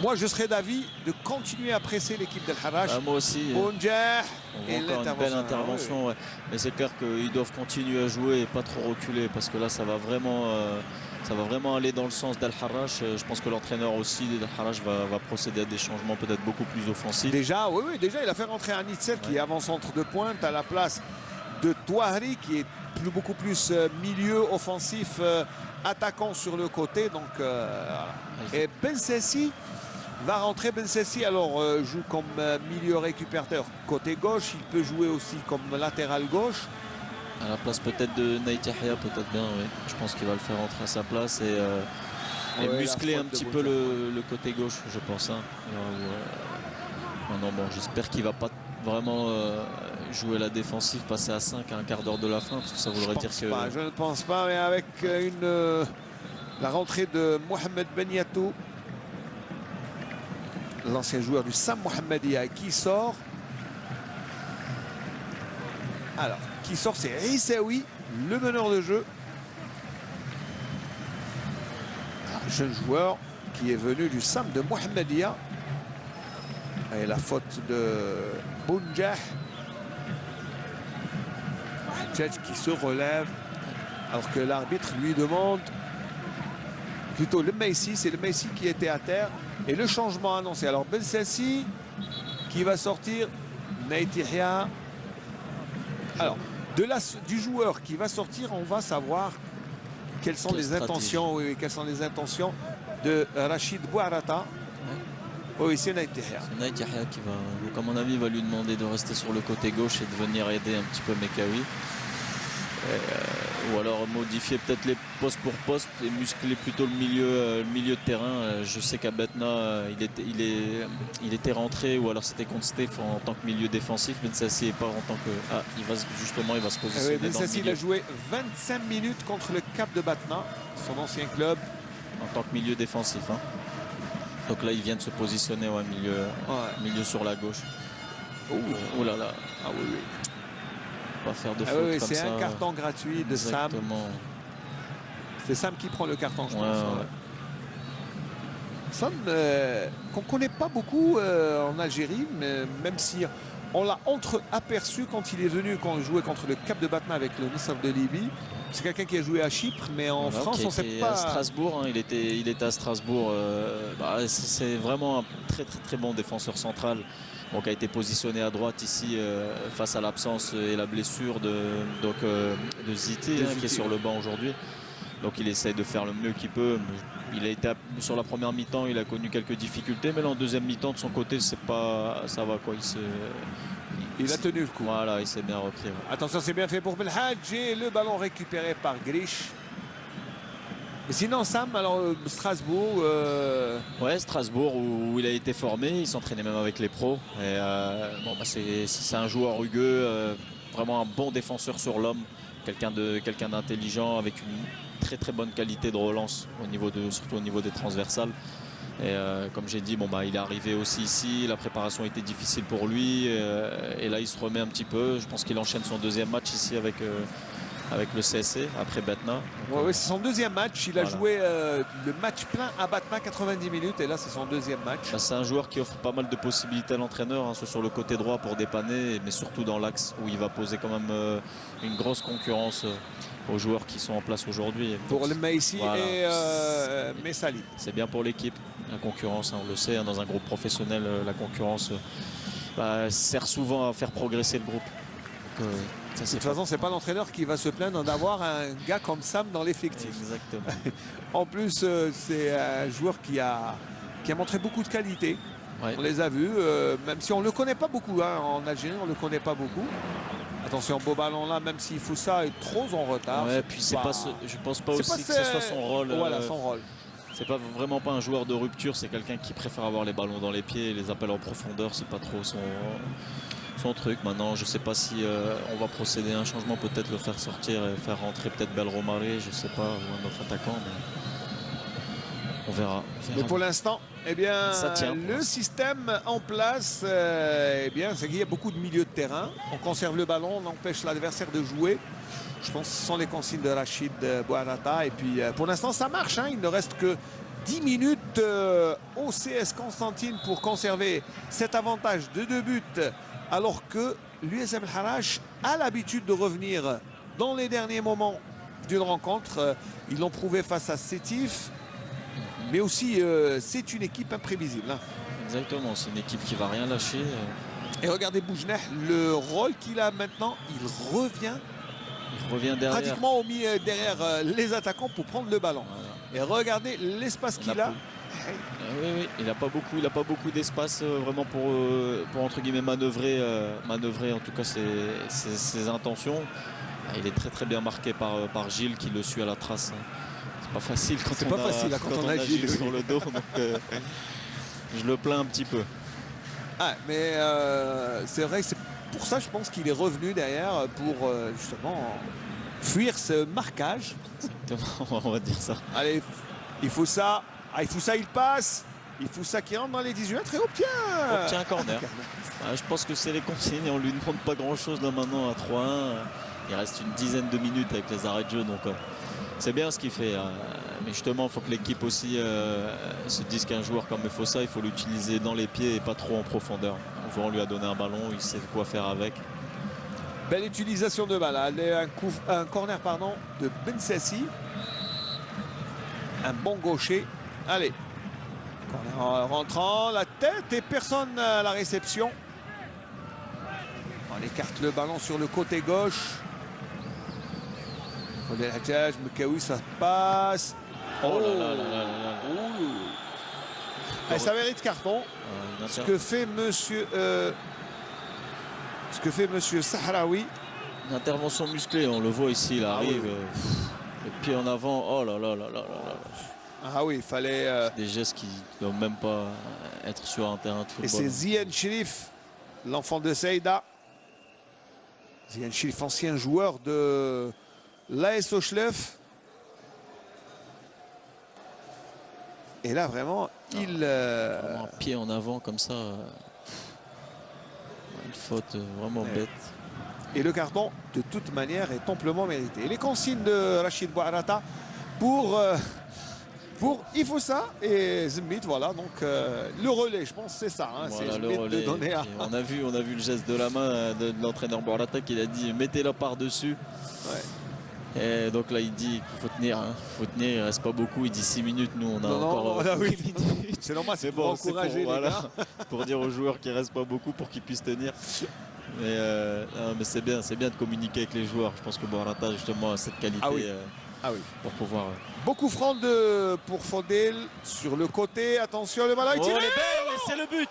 A: moi je serais d'avis de continuer à presser l'équipe d'El Harrach.
B: Moi aussi.
A: Bounjah
B: et encore une belle intervention. Mais c'est clair qu'ils doivent continuer à jouer et pas trop reculer parce que là ça va vraiment aller dans le sens d'Al Harrach. Je pense que l'entraîneur aussi d'Al Harrach va procéder à des changements peut-être beaucoup plus offensifs.
A: Déjà, déjà il a fait rentrer un Nitzel qui est avant-centre de pointe à la place de Touahri qui est beaucoup plus milieu offensif, attaquant sur le côté. Donc, et Bensassi va rentrer. Bensassi alors joue comme milieu récupérateur côté gauche. Il peut jouer aussi comme latéral gauche.
B: À la place peut-être de Naït Yahya, peut-être bien, oui. Je pense qu'il va le faire rentrer à sa place et muscler un petit peu le côté gauche, je pense. Hein. Non, bon, j'espère qu'il va pas vraiment jouer la défensive, passer à 5 à un quart d'heure de la fin, parce que ça voudrait dire que...
A: Je ne pense pas, mais avec la rentrée de Mohamed Benyatou, l'ancien joueur du Sam Mohammedia, qui sort. Alors, qui sort, c'est Rissaoui, le meneur de jeu. Un jeune joueur qui est venu du Sam de Mohammedia. Et la faute de Bounjah. Qui se relève alors que l'arbitre lui demande plutôt le Messi. C'est le Messi qui était à terre et le changement annoncé. Alors Bensassi qui va sortir, Naït Yahya. Alors du joueur qui va sortir, on va savoir quelles sont les intentions, quelles sont les intentions de Rachid Boarata. Oui, c'est Naït Yahya.
B: C'est Naït Yahya qui va, donc à mon avis, va lui demander de rester sur le côté gauche et de venir aider un petit peu Mekawi. Ou alors modifier peut-être les postes pour poste et muscler plutôt le milieu de terrain. Je sais qu'à Betna, il était rentré, ou alors c'était contre Steph en tant que milieu défensif. Bensassi est pas en tant que... il va se positionner dans le milieu.
A: Il a joué 25 minutes contre le Cap de Batna, son ancien club.
B: En tant que milieu défensif. Hein. Donc là, il vient de se positionner au milieu sur la gauche. Oh là là.
A: Ah oui.
B: Pas faire de faute comme ça.
A: C'est un carton gratuit de Sam. C'est Sam qui prend le carton, je pense. Sam, qu'on ne connaît pas beaucoup en Algérie, mais même si on l'a entre-aperçu quand il est venu, quand on jouait contre le Cap de Batna avec le Nasser de Libye. C'est quelqu'un qui a joué à Chypre, mais en France, on ne sait pas.
B: À Strasbourg, hein, il était à Strasbourg. C'est vraiment un très bon défenseur central. Donc, a été positionné à droite ici face à l'absence et la blessure de Ziti, qui est sur le banc aujourd'hui. Donc il essaye de faire le mieux qu'il peut. Il a été sur la première mi-temps, il a connu quelques difficultés, mais là en deuxième mi-temps de son côté, ça va quoi.
A: Il a tenu le coup.
B: Voilà, il s'est bien repris. Ouais.
A: Attention, c'est bien fait pour Belhadj et le ballon récupéré par Grish. Mais sinon, Sam, alors Strasbourg.
B: Ouais, Strasbourg où il a été formé, il s'entraînait même avec les pros. Et, c'est un joueur rugueux, vraiment un bon défenseur sur l'homme. quelqu'un d'intelligent avec une très très bonne qualité de relance surtout au niveau des transversales. Et comme j'ai dit, il est arrivé aussi ici, la préparation était difficile pour lui et là il se remet un petit peu. Je pense qu'il enchaîne son deuxième match ici avec le CSC après Batna.
A: Oui, c'est son deuxième match. Il a joué le match plein à Batna, 90 minutes, et là c'est son deuxième match.
B: C'est un joueur qui offre pas mal de possibilités à l'entraîneur, soit sur le côté droit pour dépanner, mais surtout dans l'axe où il va poser quand même une grosse concurrence aux joueurs qui sont en place aujourd'hui.
A: Pour le Maïsi et Messali.
B: C'est bien pour l'équipe, la concurrence, on le sait, dans un groupe professionnel, la concurrence sert souvent à faire progresser le groupe. Donc,
A: de toute façon, c'est pas l'entraîneur qui va se plaindre d'avoir un gars comme Sam dans l'effectif.
B: Exactement.
A: En plus, c'est un joueur qui a montré beaucoup de qualité. Ouais. On les a vus, même si on ne le connaît pas beaucoup. En Algérie, on ne le connaît pas beaucoup. Attention, beau ballon là, même s'il faut ça, est trop en retard.
B: Ouais, puis je pense pas aussi que ce soit son rôle.
A: Voilà, son rôle.
B: C'est vraiment pas un joueur de rupture, c'est quelqu'un qui préfère avoir les ballons dans les pieds et les appels en profondeur, c'est pas trop son truc. Maintenant, je sais pas si on va procéder à un changement, peut-être le faire sortir et faire rentrer peut-être Belromaré, je sais pas, ou un autre attaquant, mais on verra.
A: Mais pour l'instant, eh bien,
B: ça tient,
A: le système en place, eh bien, c'est qu'il y a beaucoup de milieux de terrain. On conserve le ballon, on empêche l'adversaire de jouer. Je pense que ce sont les consignes de Rachid Bouarata. Et puis, pour l'instant, ça marche. Il ne reste que 10 minutes au CS Constantine pour conserver cet avantage de 2 buts. Alors que l'USM El Harrach a l'habitude de revenir dans les derniers moments d'une rencontre. Ils l'ont prouvé face à Sétif. Mais aussi, c'est une équipe imprévisible.
B: Exactement, c'est une équipe qui ne va rien lâcher.
A: Et regardez Boujneh, le rôle qu'il a maintenant, il revient
B: derrière.
A: Pratiquement derrière les attaquants pour prendre le ballon. Voilà. Et regardez l'espace qu'il a.
B: Oui, il n'a pas beaucoup d'espace vraiment pour entre guillemets manœuvrer en tout cas ses intentions. Il est très très bien marqué par Gilles qui le suit à la trace. C'est pas facile quand on a Gilles sur le dos. Donc, je le plains un petit peu.
A: Mais c'est vrai que c'est pour ça je pense qu'il est revenu derrière pour justement fuir ce marquage.
B: Exactement, on va dire ça.
A: Allez, il faut ça. Il faut ça, il passe. Il faut ça qui rentre dans les 18 mètres et obtient
B: un corner. Je pense que c'est les consignes et on lui demande pas grand chose là maintenant à 3-1. Il reste une dizaine de minutes avec les arrêts de jeu, donc c'est bien ce qu'il fait. Mais justement, il faut que l'équipe aussi se dise qu'un joueur comme Fossa, il faut l'utiliser dans les pieds et pas trop en profondeur. On lui a donné un ballon, il sait quoi faire avec.
A: Belle utilisation de balle. Un corner de Bensassi. Un bon gaucher. Allez. Corner rentrant, la tête et personne à la réception. On écarte le ballon sur le côté gauche. Mekaoui, ça passe.
B: Oh là là là là là.
A: Ça mérite carton. Ce que fait monsieur Sahraoui.
B: Une intervention musclée, on le voit ici, il arrive. Le pied en avant. Oh là là là là là.
A: Ah oui, il fallait.
B: Des gestes qui ne doivent même pas être sur un terrain de football.
A: Et c'est Zian Chérif, l'enfant de Seïda. Zian Chérif, ancien joueur de l'AS Ochlef. Et là, vraiment,
B: vraiment un pied en avant comme ça. Une faute vraiment bête.
A: Et le carton, de toute manière, est amplement mérité. Et les consignes de Rachid Bouarata pour Ifossa et Zmit, voilà. Donc, le relais, je pense, c'est ça.
B: Voilà,
A: c'est
B: le relais. On a vu le geste de la main de l'entraîneur Bouarata qui a dit mettez-la par-dessus. Ouais. Et donc là, il dit qu'il faut tenir. Faut tenir, il ne reste pas beaucoup. Il dit 6 minutes. Nous, on a encore 8 minutes.
A: C'est normal, c'est
B: pour
A: encourager les gars.
B: Pour dire aux joueurs qu'il ne reste pas beaucoup pour qu'ils puissent tenir. Mais c'est bien de communiquer avec les joueurs. Je pense que Bouarata, justement, a cette qualité pour pouvoir.
A: Beaucoup franc pour Fodel sur le côté. Attention, le ballon est tiré.
B: C'est le but.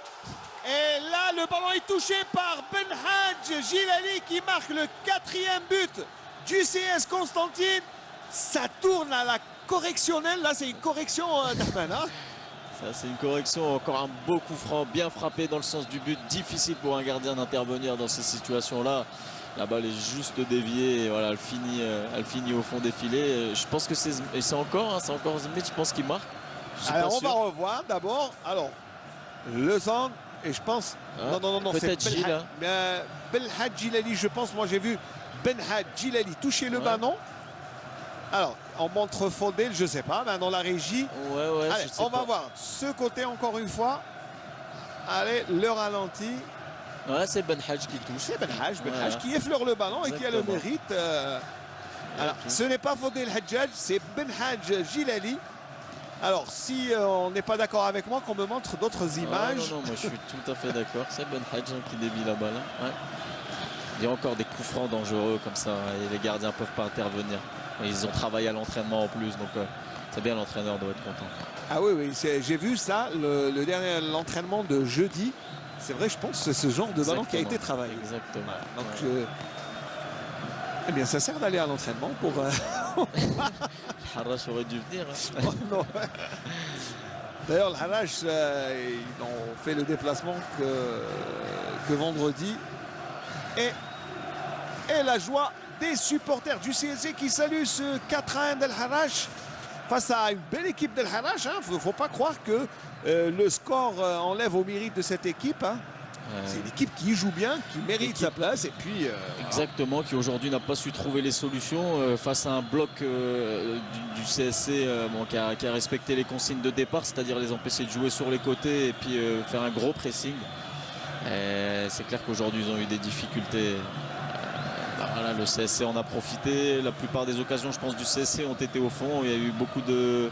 A: Et là, le ballon est touché par Benhadj Gilali qui marque le 4e but du CS Constantine. Ça tourne à la correctionnelle. Là, c'est une correction d'Ahmed.
B: Ça, c'est une correction. Encore un beau coup franc, bien frappé dans le sens du but. Difficile pour un gardien d'intervenir dans ces situations-là. La balle est juste déviée et voilà, elle finit au fond des filets. Je pense que c'est encore Smith, je pense qu'il marque.
A: Alors on va revoir d'abord. Alors le centre et je pense non
B: peut-être Gilles.
A: Belhadj Jilali, je pense. Moi j'ai vu Belhadj Jilali toucher le ballon. Alors en montre Faudel, je sais pas, mais dans la régie.
B: Ouais,
A: allez, on va voir ce côté encore une fois. Allez, le ralenti.
B: Ouais, c'est Belhadj qui touche.
A: C'est Belhadj qui effleure le ballon. Exactement. Et qui a le mérite. Alors, ce n'est pas Faudel Hadjadj, c'est Belhadj Jilali. Alors, si on n'est pas d'accord avec moi, qu'on me montre d'autres images.
B: Non, moi je suis tout à fait d'accord. C'est Belhadj qui dévie la balle. Ouais. Il y a encore des coups francs dangereux comme ça et les gardiens ne peuvent pas intervenir. Et ils ont travaillé à l'entraînement en plus, donc c'est bien, l'entraîneur doit être content.
A: Ah oui, j'ai vu ça, l'entraînement de jeudi. C'est vrai, je pense que c'est ce genre de ballon qui a été travaillé.
B: Exactement.
A: Donc, eh bien, ça sert d'aller à l'entraînement pour...
B: Harrach aurait dû venir.
A: D'ailleurs, le Harrach, ils ont fait le déplacement que vendredi. Et la joie des supporters du CSC qui saluent ce 4-1 d'El Harrach face à une belle équipe d'El Harrach. Il ne faut pas croire que le score enlève au mérite de cette équipe. C'est une équipe qui joue bien, qui mérite sa place. Et puis,
B: exactement, qui aujourd'hui n'a pas su trouver les solutions face à un bloc du CSC qui a respecté les consignes de départ, c'est-à-dire les empêcher de jouer sur les côtés et puis faire un gros pressing. C'est clair qu'aujourd'hui ils ont eu des difficultés. Voilà, le CSC en a profité. La plupart des occasions, je pense, du CSC ont été au fond. Il y a eu beaucoup de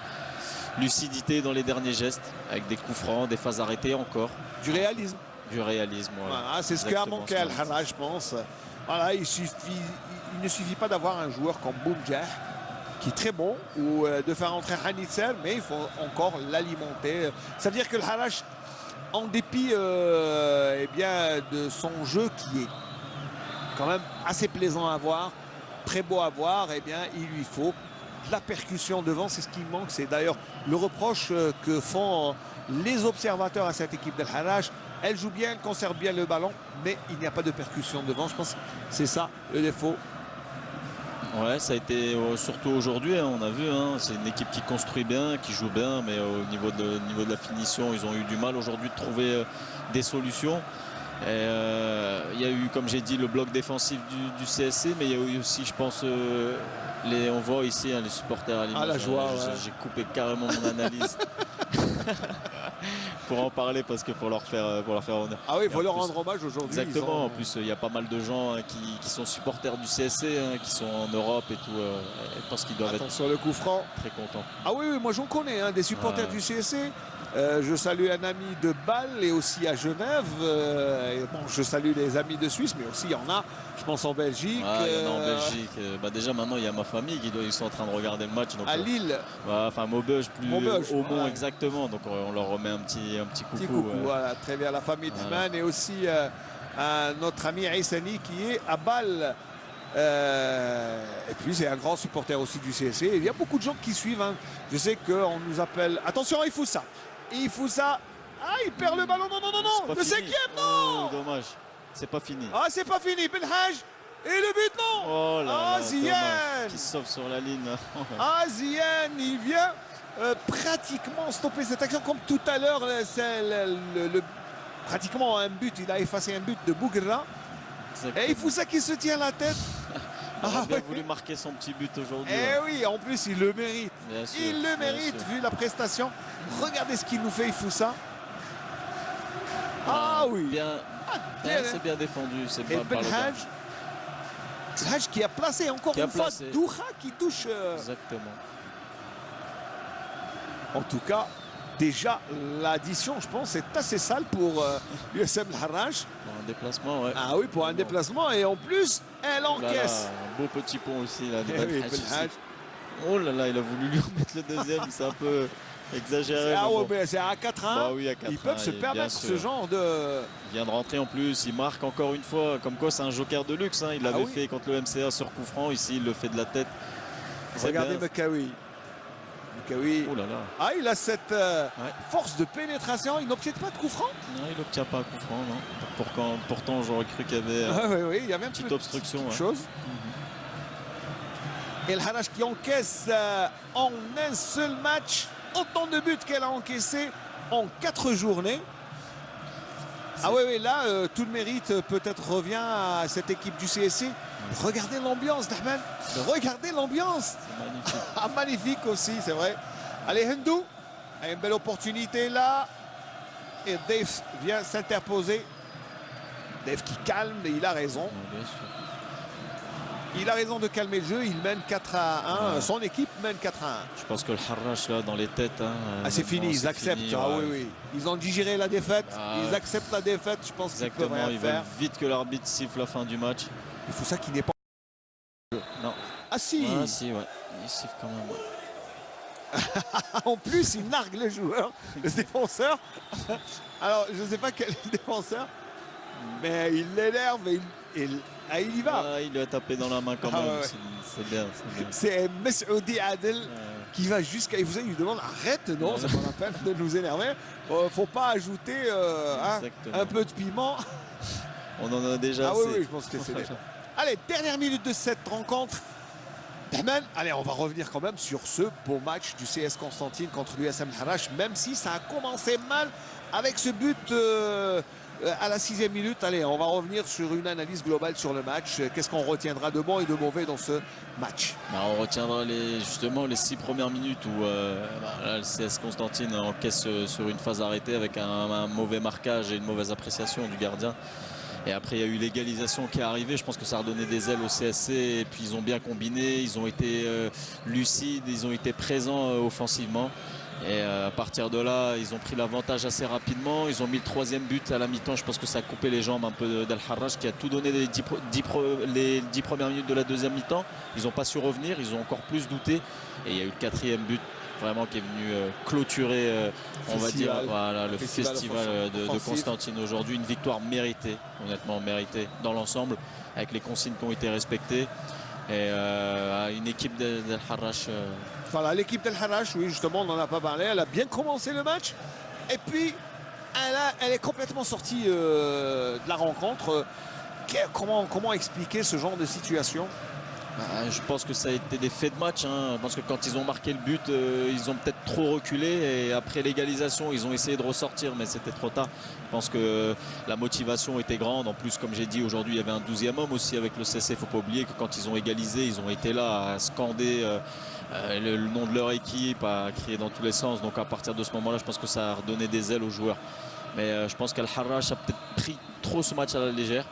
B: lucidité dans les derniers gestes, avec des coups francs, des phases arrêtées encore.
A: Du réalisme.
B: Du réalisme, ouais.
A: Voilà, c'est ce qui a manqué à Al Harrach, je pense. Voilà, il ne suffit pas d'avoir un joueur comme Boumdjah, qui est très bon, ou de faire entrer Hanitzer, mais il faut encore l'alimenter. Ça veut dire que le Harrach, en dépit de son jeu qui est quand même assez plaisant à voir, très beau à voir, il lui faut de la percussion devant, c'est ce qui manque. C'est d'ailleurs le reproche que font les observateurs à cette équipe d'El Harrach. Elle joue bien, elle conserve bien le ballon, mais il n'y a pas de percussion devant. Je pense que c'est ça le défaut.
B: Ouais, ça a été surtout aujourd'hui, on a vu, c'est une équipe qui construit bien, qui joue bien, mais au niveau de la finition, ils ont eu du mal aujourd'hui de trouver des solutions. Il y a eu, comme j'ai dit, le bloc défensif du CSC, mais il y a eu aussi, je pense, on voit ici les supporters à l'image.
A: La joie,
B: j'ai coupé carrément mon analyse pour en parler, parce que pour leur faire honneur.
A: Ah oui, il faut leur rendre hommage aujourd'hui.
B: Exactement, en plus il y a pas mal de gens qui sont supporters du CSC, qui sont en Europe et tout. Je pense qu'ils doivent être
A: sur le coup franc.
B: Très contents.
A: Ah oui, moi j'en connais, des supporters du CSC. Je salue un ami de Bâle et aussi à Genève. Je salue les amis de Suisse, mais aussi il y en a, je pense, en Belgique.
B: Il y en a en Belgique. Déjà maintenant il y a ma famille ils sont en train de regarder le match. Donc,
A: à Lille.
B: Enfin Maubeuge, au Mont exactement. Donc on leur remet un petit coucou.
A: Petit coucou, voilà, très bien, la famille Dman et aussi notre ami Aïssani qui est à Bâle. Et puis c'est un grand supporter aussi du CSC. Il y a beaucoup de gens qui suivent. Je sais qu'on nous appelle. Attention, Ifoussa. Ah, il perd le ballon. Non. Le cinquième, non.
B: Oh, dommage. C'est pas fini.
A: Ah, c'est pas fini. Belhadj. Et le but, non.
B: Oh là là,
A: Ziane
B: qui sauve sur la ligne.
A: Ziane, il vient pratiquement stopper cette action comme tout à l'heure. C'est pratiquement un but. Il a effacé un but de Bougra. Et Ifoussa qui se tient la tête.
B: Il a bien voulu marquer son petit but aujourd'hui.
A: Oui, en plus il le mérite. Il le mérite vu la prestation. Regardez ce qu'il nous fait, Ifoussa. Oui.
B: C'est bien défendu. C'est bien par
A: Belhadj qui a placé encore une fois Douha qui touche.
B: Exactement.
A: En tout cas, déjà l'addition, je pense, est assez sale pour l'USM El Harrach.
B: Pour un déplacement, ouais.
A: Ah oui, pour un déplacement. Et en plus, elle encaisse.
B: Un beau petit pont aussi là.
A: Belhadj.
B: Oh là là, il a voulu lui remettre le deuxième. C'est un peu exagéré.
A: C'est à 4-1.
B: Oui, à 4-1.
A: Ils peuvent se permettre ce genre de...
B: Il vient de rentrer en plus. Il marque encore une fois. Comme quoi, c'est un joker de luxe. Il l'avait fait contre le MCA sur coup franc. Ici, il le fait de la tête.
A: Regardez Mekawi. Mikawi.
B: Oh là là.
A: Ah, il a cette force de pénétration. Il n'obtient pas de coup franc.
B: Non, il n'obtient pas un coup franc, non. Pourtant, j'aurais cru qu'il y avait
A: oui, il y avait une
B: petite obstruction.
A: Chose. Et le Harrach qui encaisse en un seul match autant de buts qu'elle a encaissé en 4 journées. Ah oui, là, tout le mérite peut-être revient à cette équipe du CSC. Regardez l'ambiance, Dahman. Regardez l'ambiance.
B: Magnifique.
A: Ah, magnifique aussi, c'est vrai. Allez, Hindou. Une belle opportunité là. Et Dave vient s'interposer. Dave qui calme, et il a raison.
B: Bien sûr.
A: Il a raison de calmer le jeu. Il mène 4-1. Son équipe mène 4-1.
B: Je pense que le Harrach, là, dans les têtes.
A: C'est fini, ils acceptent.
B: Fini,
A: oui. Ils ont digéré la défaite. Ils acceptent la défaite. Je pense qu'ils peuvent rien
B: ils
A: faire.
B: veulent vite que l'arbitre siffle la fin du match.
A: Il faut ça qu'il n'est pas.
B: Non.
A: Ah si.
B: Ah si, ouais. Il siffle quand même. Ouais.
A: En plus, il nargue le joueur, le défenseur. Alors, je ne sais pas quel est le défenseur, mais il l'énerve et il y va.
B: Ah, il lui a tapé dans la main quand même.
A: Ouais.
B: C'est bien.
A: C'est Messoudi Adel qui va jusqu'à. Il lui demande arrête, non, c'est pas la peine de nous énerver. Faut pas ajouter un peu de piment.
B: On en a déjà assez.
A: Oui, je pense que c'est déjà. Allez, dernière minute de cette rencontre. Dahman, allez, on va revenir quand même sur ce beau match du CS Constantine contre l'USM Harrach, même si ça a commencé mal avec ce but à la 6e minute. Allez, on va revenir sur une analyse globale sur le match. Qu'est-ce qu'on retiendra de bon et de mauvais dans ce match?
B: On retiendra justement les 6 premières minutes où là, le CS Constantine encaisse sur une phase arrêtée avec un mauvais marquage et une mauvaise appréciation du gardien. Et après, il y a eu l'égalisation qui est arrivée. Je pense que ça a redonné des ailes au CSC. Et puis, ils ont bien combiné. Ils ont été lucides. Ils ont été présents offensivement. Et à partir de là, ils ont pris l'avantage assez rapidement. Ils ont mis le 3e but à la mi-temps. Je pense que ça a coupé les jambes un peu d'Al Harrach qui a tout donné les 10 premières minutes de la 2e mi-temps. Ils n'ont pas su revenir. Ils ont encore plus douté. Et il y a eu le 4e but vraiment qui est venu clôturer, on va dire, voilà, le festival de Constantine aujourd'hui. Une victoire méritée, honnêtement méritée dans l'ensemble, avec les consignes qui ont été respectées. Et une équipe d'Al Harrach.
A: Voilà, l'équipe d'Al Harrach, oui, justement, on n'en a pas parlé. Elle a bien commencé le match. Et puis, elle est complètement sortie de la rencontre. Comment expliquer ce genre de situation?
B: Je pense que ça a été des faits de match. Je pense que quand ils ont marqué le but, ils ont peut-être trop reculé. Et après l'égalisation, ils ont essayé de ressortir, mais c'était trop tard. Je pense que la motivation était grande. En plus, comme j'ai dit, aujourd'hui, il y avait un 12e homme aussi avec le CC. Il ne faut pas oublier que quand ils ont égalisé, ils ont été là à scander le nom de leur équipe, à crier dans tous les sens. Donc à partir de ce moment-là, je pense que ça a redonné des ailes aux joueurs. Mais je pense qu'Al Harrach a peut-être pris trop ce match à la légère,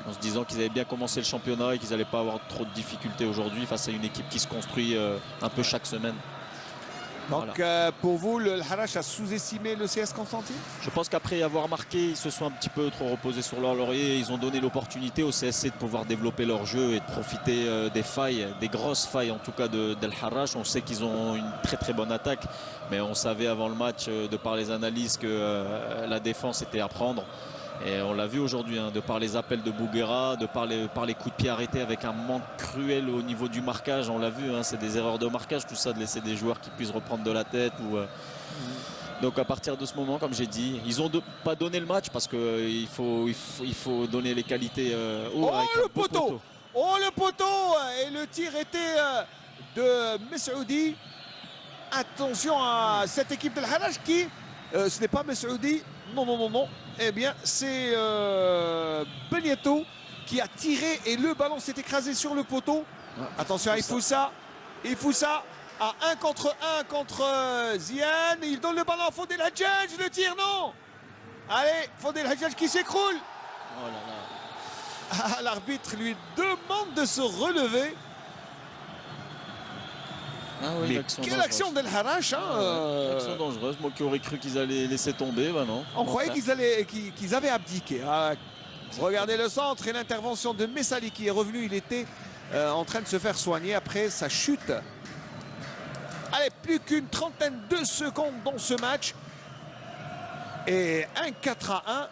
B: en se disant qu'ils avaient bien commencé le championnat et qu'ils n'allaient pas avoir trop de difficultés aujourd'hui face à une équipe qui se construit un peu chaque semaine.
A: Donc
B: voilà.
A: pour vous, le Harrach a sous-estimé le CS Constantine?
B: Je pense qu'après avoir marqué, ils se sont un petit peu trop reposés sur leur laurier. Ils ont donné l'opportunité au CSC de pouvoir développer leur jeu et de profiter des failles, des grosses failles en tout cas d'Al Harrach. On sait qu'ils ont une très très bonne attaque, mais on savait avant le match, de par les analyses, que la défense était à prendre. Et on l'a vu aujourd'hui, de par les appels de Bouguera, de par les coups de pied arrêtés avec un manque cruel au niveau du marquage. On l'a vu, c'est des erreurs de marquage, tout ça, de laisser des joueurs qui puissent reprendre de la tête. Donc à partir de ce moment, comme j'ai dit, ils n'ont pas donné le match parce qu'il faut donner les qualités.
A: Le poteau! Oh le poteau! Et le tir était de Messoudi. Attention à cette équipe de Harrach qui, ce n'est pas Messoudi. Non. Eh bien, c'est Benieto qui a tiré et le ballon s'est écrasé sur le poteau. Attention à Ifoussa. Ifoussa à 1 contre Ziane. Il donne le ballon à Fodel Hadjadj. Le tir, non. Allez, Fodel Hadjadj qui s'écroule.
B: Oh là là.
A: L'arbitre lui demande de se relever. Mais quelle action d'Al Harrach,
B: action dangereuse. Moi qui aurais cru qu'ils allaient laisser tomber, non.
A: On croyait qu'ils avaient abdiqué. Regardez le centre et l'intervention de Messali qui est revenu. Il était en train de se faire soigner après sa chute. Allez, plus qu'une trentaine de secondes dans ce match. Et un 4-1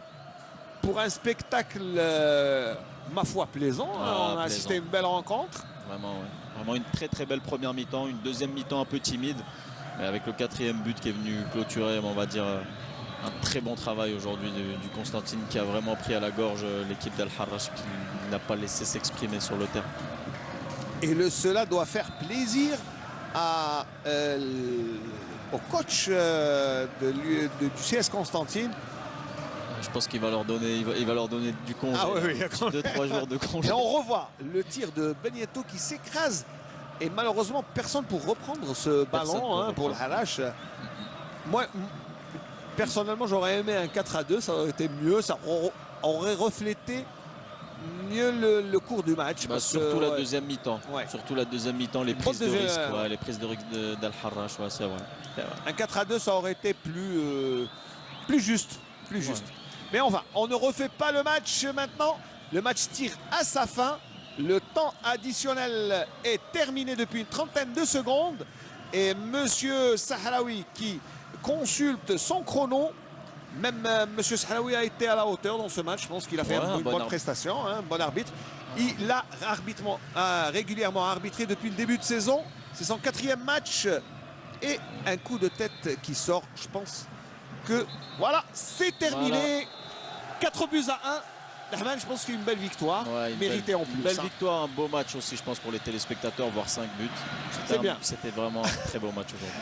A: pour un spectacle, ma foi, plaisant. On a assisté à une belle rencontre.
B: Vraiment, ouais. Vraiment une très très belle première mi-temps, une deuxième mi-temps un peu timide. Mais avec le 4e but qui est venu clôturer, on va dire, un très bon travail aujourd'hui du Constantine, qui a vraiment pris à la gorge l'équipe d'Al-Harrach, qui n'a pas laissé s'exprimer sur le terrain.
A: Et cela doit faire plaisir au coach du CS Constantine.
B: Je pense qu'il va leur donner, il va leur donner du congé.
A: Ah oui,
B: 2-3 jours de congé.
A: Et on revoit le tir de Benyeto qui s'écrase. Et malheureusement, personne pour reprendre ce ballon pour le Harrach. Moi, personnellement, j'aurais aimé un 4-2. Ça aurait été mieux. Ça aurait reflété mieux le cours du match.
B: Surtout la deuxième mi-temps.
A: Ouais.
B: Surtout la deuxième mi-temps, les prises de risque. Les prises de risque d'Al-Harrach, c'est vrai.
A: Un 4-2, ça aurait été plus juste. Plus juste. Mais enfin, on ne refait pas le match maintenant. Le match tire à sa fin. Le temps additionnel est terminé depuis une trentaine de secondes. Et monsieur Sahraoui qui consulte son chrono. Même monsieur Sahraoui a été à la hauteur dans ce match. Je pense qu'il a fait une bonne prestation, un bon arbitre. Il a régulièrement arbitré depuis le début de saison. C'est son 4e match. Et un coup de tête qui sort. Je pense que voilà, c'est terminé. 4 buts à 1. Dahman, je pense qu'il y a une belle victoire, méritée en plus.
B: Une belle victoire, un beau match aussi, je pense, pour les téléspectateurs, voire 5 buts. C'était vraiment un très beau match aujourd'hui.